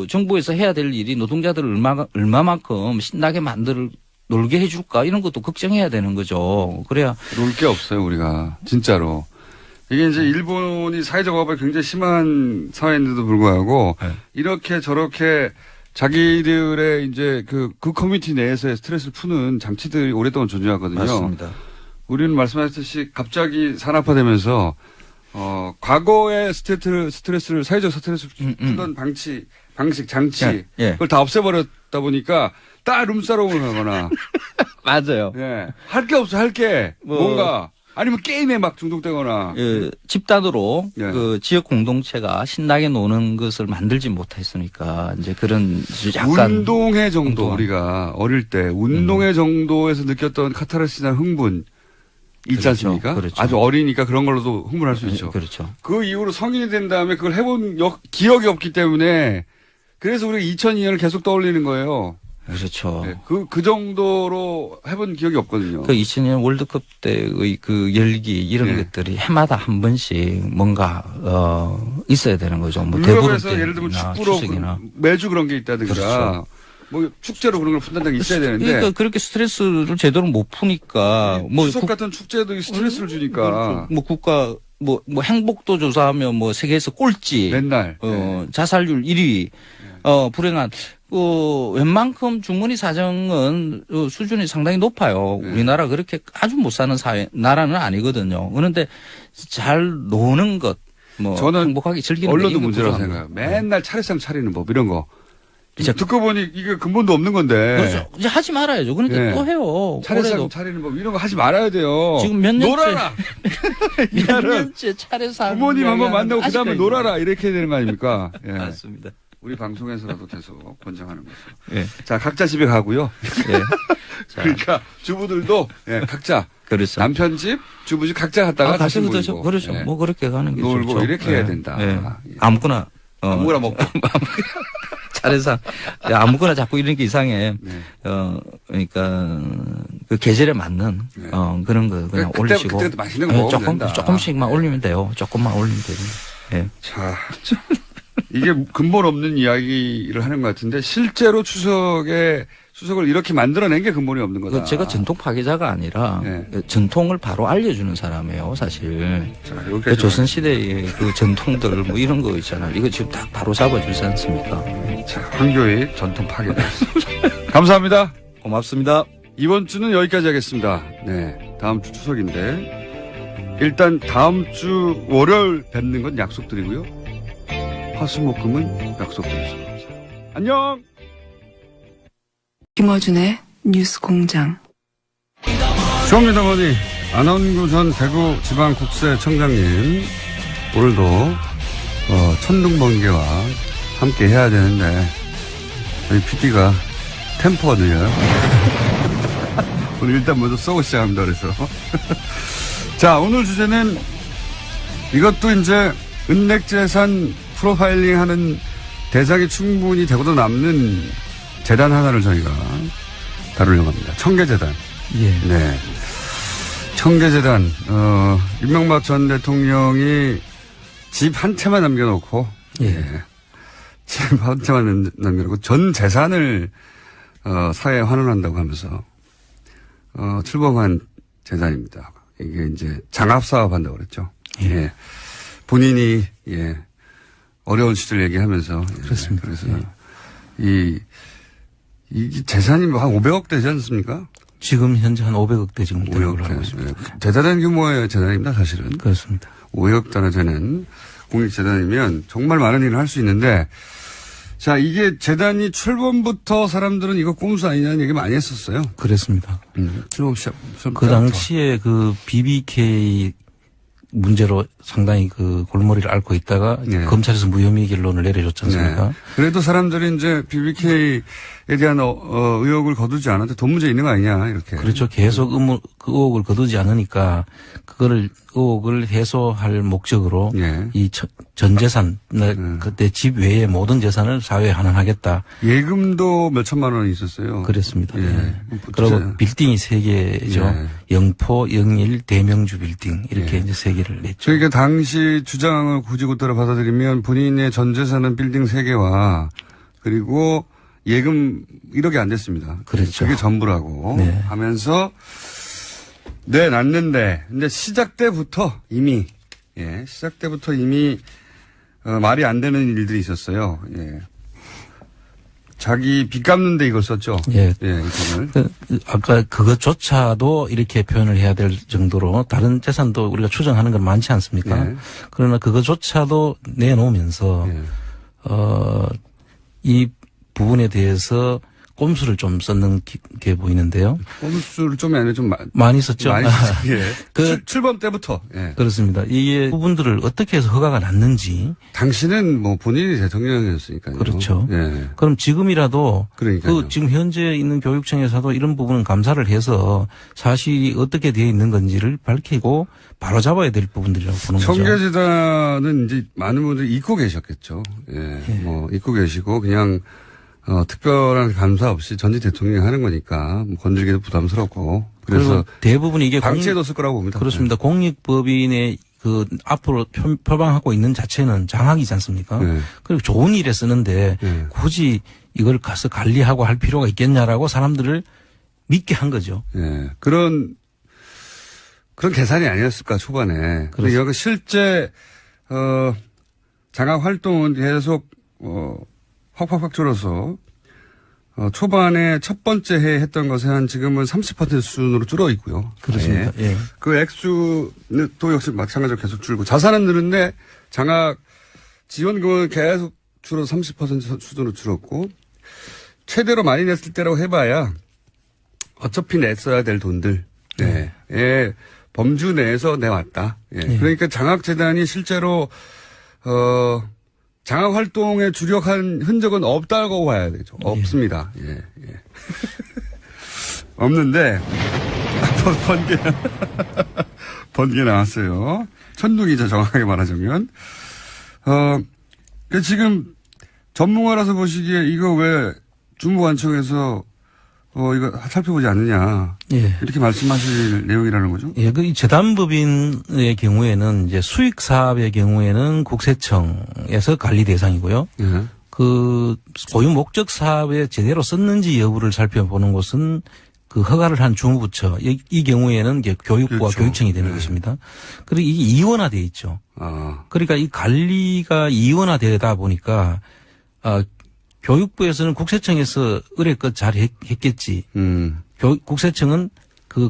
정부에서 해야 될 일이 노동자들을 얼마만큼 신나게 놀게 해줄까 이런 것도 걱정해야 되는 거죠. 그래야 놀 게 없어요 우리가 진짜로. 이게 이제 일본이 사회적 억압이 굉장히 심한 사회인데도 불구하고 네. 이렇게 저렇게 자기들의 이제 그 커뮤니티 내에서의 스트레스를 푸는 장치들이 오랫동안 존재하거든요. 맞습니다. 우리는 말씀하셨듯이 갑자기 산업화되면서 과거의 스트레스를 사회적 스트레스를 풀던 방식 장치 예. 그걸 다 없애버렸다 보니까 딱 룸사롱을 하거나 맞아요. 예. 할 게 없어 할 게 뭔가 아니면 게임에 막 중독되거나 집단으로 예. 그 지역 공동체가 신나게 노는 것을 만들지 못했으니까 이제 그런 약간 운동회 정도 운동화. 우리가 어릴 때 운동회 정도에서 느꼈던 카타르시스나 흥분 있지 그렇죠. 않습니까? 그렇죠. 아주 어리니까 그런 걸로도 흥분할 수 있죠. 그렇죠. 그 이후로 성인이 된 다음에 그걸 해본 기억이 없기 때문에 그래서 우리가 2002년을 계속 떠올리는 거예요. 그렇죠. 네. 그 정도로 해본 기억이 없거든요. 그 2000년 월드컵 때의 그 열기 이런 네. 것들이 해마다 한 번씩 뭔가 있어야 되는 거죠. 뭐 유럽에서 대부분 예를 들면 때나 축구로 추석이나. 매주 그런 게 있다든가 그렇죠. 뭐 축제로 그런 걸 푼다는 게 있어야 되는데 그러니까 그렇게 스트레스를 제대로 못 푸니까 뭐 추석 같은 축제도 스트레스를 주니까 뭐 국가 뭐 행복도 조사하면 뭐 세계에서 꼴찌 맨날 자살률 1위 불행한 웬만큼 주머니 사정은 수준이 상당히 높아요. 네. 우리나라 그렇게 아주 못 사는 나라는 아니거든요. 그런데 잘 노는 것, 뭐 저는 행복하게 즐기는 언론도 것, 문제라고 부족합니다. 생각해요. 맨날 차례상 차리는 법 이런 거. 이제 듣고 보니 이게 근본도 없는 건데. 그렇죠. 이제 하지 말아야죠. 그런데 네. 또 해요. 차례상 올해도 차리는 법 이런 거 하지 말아야 돼요. 지금 몇 년째 놀아라. 몇 년째 차례상 부모님 한번 만나고 그 다음에 아직까지 놀아라 이렇게 해야 되는 거 아닙니까? 예. 맞습니다. 우리 방송에서라도 계속 권장하는 거죠. 예. 자 각자 집에 가고요. 예. 자, 그러니까 주부들도 각자 그렇죠. 남편 집, 주부 집 각자 갔다가 다시 모이고. 그렇죠. 예. 뭐 그렇게 가는 게 놀고 좋죠. 이렇게 해야 된다. 예. 예. 아무거나 아무거나 먹고. 차례상 아무거나 자꾸 이런 게 이상해. 네. 그러니까 그 계절에 맞는 네. 그런 거 그냥 올리시고 그때부터 맛있는 거 먹으면 된다. 조금씩만 네. 올리면 돼요. 조금만 올리면 돼요. 예. 자, 이게 근본 없는 이야기를 하는 것 같은데 실제로 추석을 이렇게 만들어낸 게 근본이 없는 거다. 제가 전통 파괴자가 아니라 네. 전통을 바로 알려주는 사람이에요, 사실. 자, 그 여기까지 조선시대의 그 전통들 뭐 이런 거 있잖아요. 이거 지금 딱 바로 잡아주지 않습니까? 자, 황교익 전통 파괴다. 감사합니다. 고맙습니다. 이번 주는 여기까지 하겠습니다. 네, 다음 주 추석인데 일단 다음 주 월요일 뵙는 건 약속드리고요. 화수목금은 약속드리겠습니다. 안녕. 김어준의 뉴스공장. 수험미담원이 안원구 전 대구지방국세청장님 오늘도 천둥번개와 함께 해야 되는데 저희 PD가 템포가 느려요. 오늘 일단 먼저 쏘고 시작합니다. 그래서 자, 오늘 주제는 이것도 이제 은닉재산 프로파일링 하는 대상이 충분히 되고도 남는 재단 하나를 저희가 다루려고 합니다. 청계재단. 예. 네. 청계재단, 윤명박 전 대통령이 집 한 채만 남겨놓고, 예. 집 한 채만 남겨놓고 전 재산을, 사회에 환원한다고 하면서, 출범한 재단입니다. 이게 이제 장합사업 한다고 그랬죠. 예. 본인이, 어려운 시절 얘기하면서. 그렇습니다. 그래서, 이 재산이 뭐 한 500억 되지 않습니까? 지금 현재 한 500억대 정도 되는 걸로 알고 500억 있습니다. 대단한 규모의 재단입니다, 사실은. 그렇습니다. 500억 단위 되는 공익재단이면 정말 많은 일을 할 수 있는데, 자, 이게 재단이 출범부터 사람들은 이거 꼼수 아니냐는 얘기 많이 했었어요. 그랬습니다. 출범 시작. 그 당시에 그 BBK 문제로 상당히 그 골머리를 앓고 있다가 네. 검찰에서 무혐의 결론을 내려줬지 않습니까? 네. 그래도 사람들이 이제 BBK에 대한 의혹을 거두지 않았는데 돈 문제 있는 거 아니냐 이렇게. 그렇죠. 계속 그 의혹을 거두지 않으니까 그거를 의혹을 해소할 목적으로 네. 이 전 재산, 그때 집 외의 모든 재산을 사회에 환원하겠다. 예금도 몇 천만 원이 있었어요. 그랬습니다. 예. 예. 그리고 빌딩이 3개죠. 예. 영포, 영일, 대명주 빌딩 이렇게 예. 이제 3개를 냈죠. 저희가 당시 주장을 굳이고따라 받아들이면 본인의 전 재산은 빌딩 3개와 그리고 예금 1억이 안 됐습니다. 그렇죠. 그게 전부라고 네. 하면서 내놨는데 근데 시작 때부터 이미 말이 안 되는 일들이 있었어요. 예. 자기 빚 갚는데 이걸 썼죠. 예. 예, 이 돈을. 아까 그것조차도 이렇게 표현을 해야 될 정도로 다른 재산도 우리가 추정하는 건 많지 않습니까? 예. 그러나 그것조차도 내놓으면서 예. 이 부분에 대해서 꼼수를 좀 썼는 게 보이는데요. 꼼수를 좀 아니라 좀 많이 썼죠. 많이 썼죠. 예. 그 출범 때부터. 예. 그렇습니다. 이게 부분들을 어떻게 해서 허가가 났는지. 당신은 뭐 본인이 대통령이었으니까요. 그렇죠. 예. 그럼 지금이라도 그러니까요. 그 지금 현재 있는 교육청에서도 이런 부분은 감사를 해서 사실이 어떻게 되어 있는 건지를 밝히고 바로 잡아야 될 부분들이라고 보는 거죠. 청계재단은 이제 많은 분들이 잊고 계셨겠죠. 예. 뭐 잊고 계시고 그냥 특별한 감사 없이 전직 대통령이 하는 거니까 뭐 건들기도 부담스럽고 그래서 대부분 이게 방치해뒀을 거라고 봅니다. 그렇습니다. 공익법인의 그 앞으로 표방하고 있는 자체는 장학이지 않습니까? 네. 그리고 좋은 일에 쓰는데 네. 굳이 이걸 가서 관리하고 할 필요가 있겠냐라고 사람들을 믿게 한 거죠. 예. 그런 계산이 아니었을까 초반에. 근데 여기 실제 장학 활동은 계속 확 줄어서 초반에 첫 번째 해에 했던 것에 한 지금은 30% 수준으로 줄어 있고요. 그렇습니다. 예. 예. 그 액수도 역시 마찬가지로 계속 줄고 자산은 늘는데 장학 지원금은 계속 줄어서 30% 수준으로 줄었고 최대로 많이 냈을 때라고 해봐야 어차피 냈어야 될 돈들 예. 범주 내에서 내왔다. 예. 그러니까 장학재단이 실제로 장학 활동에 주력한 흔적은 없다고 봐야 되죠. 없습니다. 예. 없는데 번개 나왔어요. 천둥이죠. 정확하게 말하자면. 지금 전문가라서 보시기에 이거 왜 주무관청에서 이거 살펴보지 않느냐. 예. 이렇게 말씀하실 내용이라는 거죠. 예, 그 재단법인의 경우에는 이제 수익 사업의 경우에는 국세청에서 관리 대상이고요. 예. 그 고유 목적 사업에 제대로 썼는지 여부를 살펴보는 것은 그 허가를 한 주무부처 이 경우에는 이제 교육부와 그렇죠. 교육청이 되는 것입니다. 그리고 이게 이원화돼 있죠. 그러니까 이 관리가 이원화되다 보니까 교육부에서는 국세청에서 의뢰껏 잘 했겠지. 국세청은 그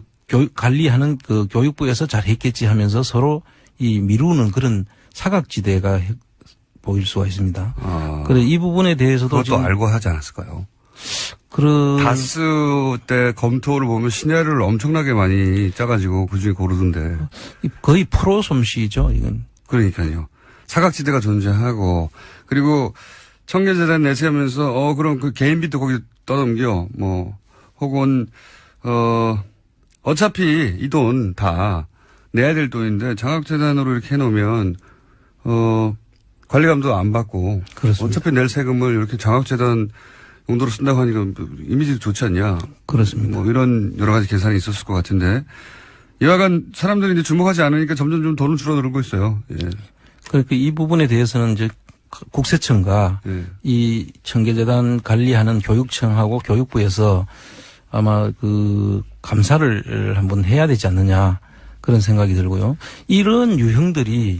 관리하는 그 교육부에서 잘 했겠지 하면서 서로 이 미루는 그런 사각지대가 보일 수가 있습니다. 그래 이 부분에 대해서도 그것도 지금 알고 하지 않았을까요? 다스 때 검토를 보면 시나리오를 엄청나게 많이 짜가지고 그중에 고르던데. 거의 프로 솜씨죠, 이건. 그러니까요. 사각지대가 존재하고 그리고 청계재단 내세우면서 그럼 그 개인빚도 거기 떠넘겨 혹은 어차피 이 돈 다 내야 될 돈인데 장학재단으로 이렇게 해놓으면 관리감도 안 받고 그렇습니다. 어차피 낼 세금을 이렇게 장학재단 용도로 쓴다고 하니까 이미지도 좋지 않냐. 그렇습니다. 이런 여러 가지 계산이 있었을 것 같은데 이와간 사람들이 이제 주목하지 않으니까 점점 좀 돈은 줄어들고 있어요. 예. 그러니까 이 부분에 대해서는 이제 국세청과 이 청계재단 관리하는 교육청하고 교육부에서 아마 그 감사를 한번 해야 되지 않느냐 그런 생각이 들고요. 이런 유형들이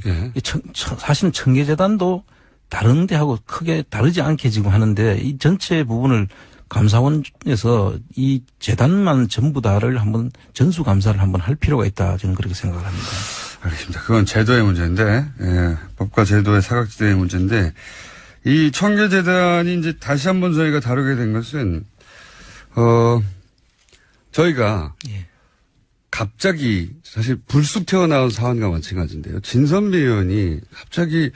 사실은 청계재단도 다른 데하고 크게 다르지 않게 지금 하는데 이 전체 부분을 감사원에서 이 재단만 전부 다를 한번 전수감사를 한번 할 필요가 있다 저는 그렇게 생각을 합니다. 알겠습니다. 그건 제도의 문제인데, 법과 제도의 사각지대의 문제인데, 이 청계재단이 이제 다시 한번 저희가 다루게 된 것은, 저희가 예. 갑자기 사실 불쑥 튀어나온 사안과 마찬가지인데요. 진선미 의원이 갑자기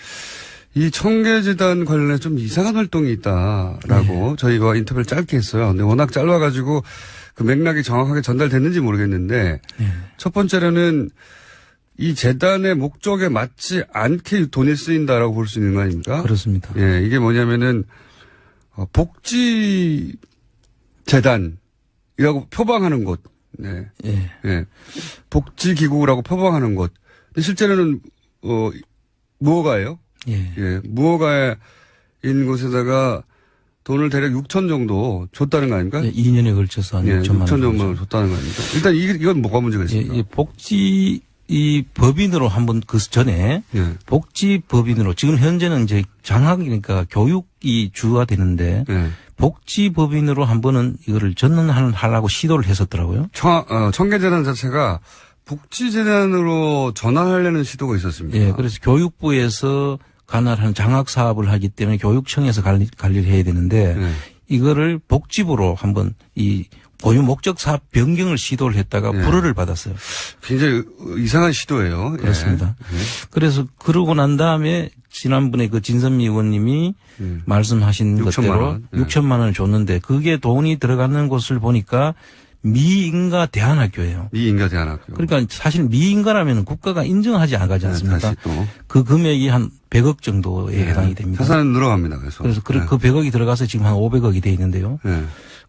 이 청계재단 관련해 좀 이상한 활동이 있다라고 저희가 인터뷰를 짧게 했어요. 근데 워낙 짧아가지고 그 맥락이 정확하게 전달됐는지 모르겠는데 첫 번째로는 이 재단의 목적에 맞지 않게 돈이 쓰인다라고 볼 수 있는 거 아닙니까? 그렇습니다. 예, 이게 뭐냐면은 복지 재단이라고 표방하는 곳, 네, 예. 예, 복지 기구라고 표방하는 곳. 근데 실제로는 무허가예요. 예. 예, 무허가인 곳에다가 돈을 대략 6천 정도 줬다는 거 아닙니까? 예, 2년에 걸쳐서 한 예, 6천만 6천 원 정도 줬다는 거 아닙니까? 일단 이건 뭐가 문제가 예, 있습니까? 이 복지 이 법인으로 한번 그 전에 예. 복지 법인으로 지금 현재는 이제 장학이니까 교육이 주가 되는데 예. 복지 법인으로 한 번은 이거를 전환하려고 시도를 했었더라고요. 청계재단 자체가 복지재단으로 전환하려는 시도가 있었습니다. 예, 그래서 교육부에서 관할하는 장학 사업을 하기 때문에 교육청에서 관리를 해야 되는데 예. 이거를 복지부로 한번 이 고유 목적 사업 변경을 시도를 했다가 예. 불허를 받았어요. 굉장히 이상한 시도예요. 그렇습니다. 예. 그래서 그러고 난 다음에 지난번에 그 진선미 의원님이 말씀하신 6천만 것대로 원. 예. 6천만 원을 줬는데 그게 돈이 들어가는 곳을 보니까 미인가 대안학교예요. 미인가 대안학교. 그러니까 사실 미인가라면 국가가 인정하지 않지 않습니까? 다시 또. 그 금액이 한 100억 정도에 해당이 됩니다. 자산은 늘어갑니다. 그래서 그 100억이 들어가서 지금 한 500억이 돼 있는데요. 예.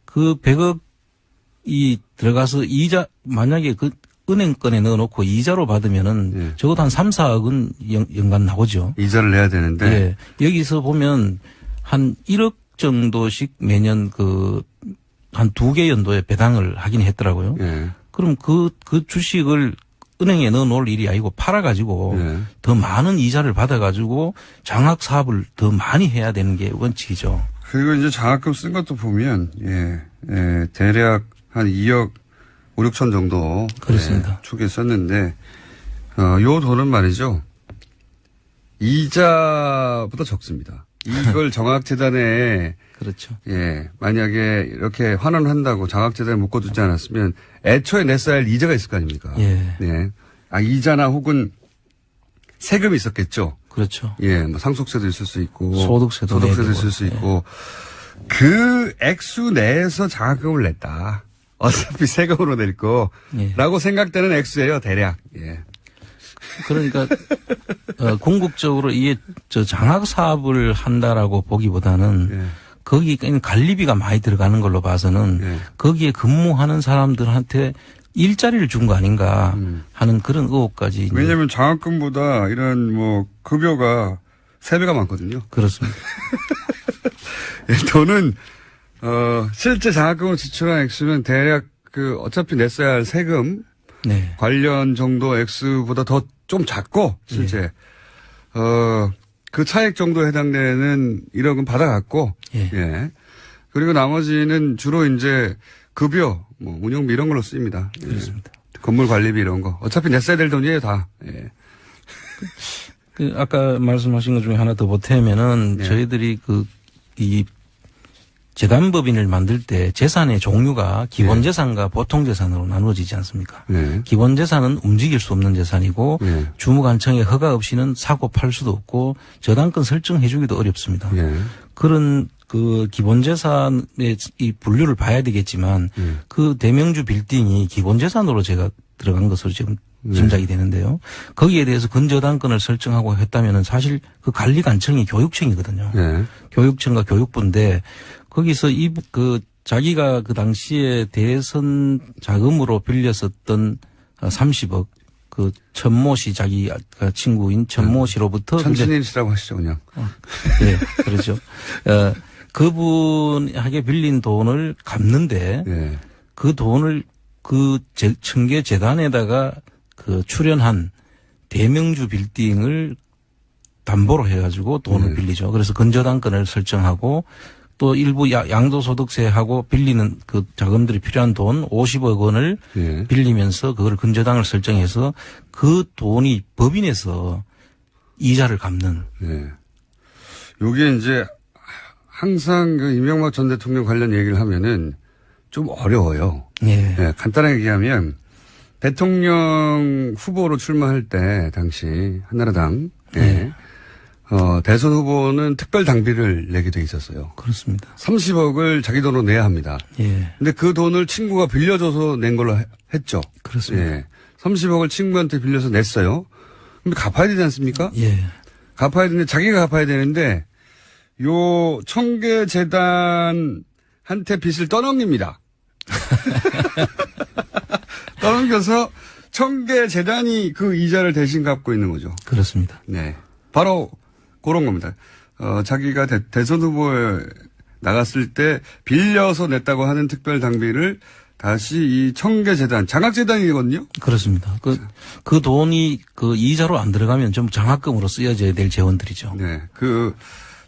그 100억이 들어가서 이자 만약에 그 은행권에 넣어놓고 이자로 받으면은 예. 적어도 한 3, 4억은 연간 나오죠. 이자를 내야 되는데 예. 여기서 보면 한 1억 정도씩 매년 한 2개 연도에 배당을 하긴 했더라고요. 예. 그럼 그 주식을 은행에 넣어 놓을 일이 아니고 팔아가지고 예. 더 많은 이자를 받아가지고 장학 사업을 더 많이 해야 되는 게 원칙이죠. 그리고 이제 장학금 쓴 것도 보면 대략 한 2억 5, 6천 정도 그렇습니다. 축에 썼는데 요 돈은 말이죠. 이자보다 적습니다. 이걸 정학재단에 그렇죠. 만약에 이렇게 환원한다고 장학재단에 묶어두지 않았으면 애초에 냈어야 할 이자가 있을 거 아닙니까? 예. 네. 이자나 혹은 세금이 있었겠죠. 그렇죠. 뭐 상속세도 있을 수 있고. 소득세도 있을 수 있고. 그 액수 내에서 장학금을 냈다. 어차피 세금으로 낼 거. 예. 라고 생각되는 액수예요, 대략. 예. 그러니까 궁극적으로 이게 장학 사업을 한다라고 보기보다는 거기 관리비가 많이 들어가는 걸로 봐서는 거기에 근무하는 사람들한테 일자리를 준 거 아닌가 하는 그런 의혹까지. 왜냐하면 장학금보다 이런 급여가 3배가 많거든요. 그렇습니다. 돈은 실제 장학금을 지출한 액수는 대략 어차피 냈어야 할 세금 네. 관련 정도 액수보다 더 좀 작고 실제 그 차액 정도에 해당되는 1억은 받아갔고 그리고 나머지는 주로 이제 급여 운영비 이런 걸로 쓰입니다. 그렇습니다. 건물 관리비 이런 거 어차피 냈어야 될 돈이에요 다. 아까 말씀하신 것 중에 하나 더 보태면은 저희들이 이 재단법인을 만들 때 재산의 종류가 기본재산과 보통재산으로 나누어지지 않습니까? 기본재산은 움직일 수 없는 재산이고 주무관청의 허가 없이는 사고 팔 수도 없고 저당권 설정해 주기도 어렵습니다. 그런 기본재산의 이 분류를 봐야 되겠지만 그 대명주 빌딩이 기본재산으로 제가 들어간 것으로 지금 짐작이 되는데요. 거기에 대해서 근저당권을 설정하고 했다면은 사실 그 관리관청이 교육청이거든요. 교육청과 교육부인데 거기서 자기가 그 당시에 대선 자금으로 빌렸었던 30억 천모 씨 자기 친구인 천모 씨로부터 천신인 씨라고 하시죠 그냥. 네, 그렇죠. 그분에게 빌린 돈을 갚는데 그 돈을 청계 재단에다가 출연한 대명주 빌딩을 담보로 해가지고 돈을 빌리죠. 그래서 근저당권을 설정하고 또 일부 양도소득세하고 빌리는 그 자금들이 필요한 돈 50억 원을 빌리면서 그걸 근저당을 설정해서 그 돈이 법인에서 이자를 갚는. 요게 이제 항상 그 이명박 전 대통령 관련 얘기를 하면은 좀 어려워요. 예. 예, 간단하게 얘기하면 대통령 후보로 출마할 때 당시 한나라당 예. 대선 후보는 특별 당비를 내게 돼 있었어요. 그렇습니다. 30억을 자기 돈으로 내야 합니다. 예. 근데 그 돈을 친구가 빌려줘서 낸 걸로 했죠. 그렇습니다. 예. 30억을 친구한테 빌려서 냈어요. 근데 갚아야 되지 않습니까? 예. 갚아야 되는데 자기가 갚아야 되는데 요 청계재단한테 빚을 떠넘깁니다. 떠넘겨서 청계재단이 그 이자를 대신 갚고 있는 거죠. 그렇습니다. 네. 바로 그런 겁니다. 자기가 대선 후보에 나갔을 때 빌려서 냈다고 하는 특별 당비를 다시 이 청계재단, 장학재단이거든요? 그렇습니다. 그 돈이 그 이자로 안 들어가면 좀 장학금으로 쓰여져야 될 재원들이죠. 네.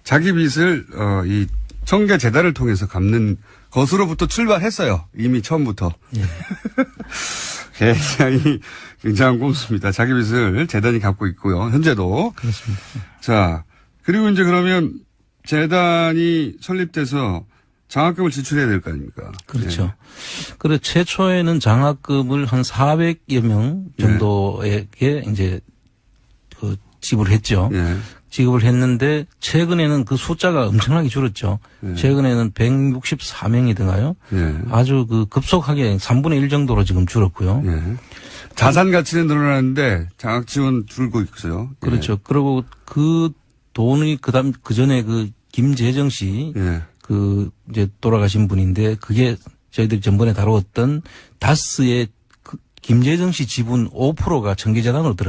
자기 빚을, 이 청계재단을 통해서 갚는 것으로부터 출발했어요. 이미 처음부터. 예. 굉장히 꼼수입니다. 자기 빚을 재단이 갚고 있고요. 현재도. 그렇습니다. 자, 그리고 이제 그러면 재단이 설립돼서 장학금을 지출해야 될 거 아닙니까? 그렇죠. 네. 그래 최초에는 장학금을 한 400여 명 정도에게 이제 그 지불했죠. 네. 지급을 했는데 최근에는 그 숫자가 엄청나게 줄었죠. 네. 최근에는 164명이든가요. 네. 아주 그 급속하게 3분의 1 정도로 지금 줄었고요. 네. 자산 가치는 늘어나는데 장학 지원 줄고 있어요. 그렇죠. 그리고 그 돈이 그 전에 그 김재정 씨 네. 그 이제 돌아가신 분인데 그게 저희들이 전번에 다루었던 다스의 그 김재정 씨 지분 5%가 청계재단으로 들어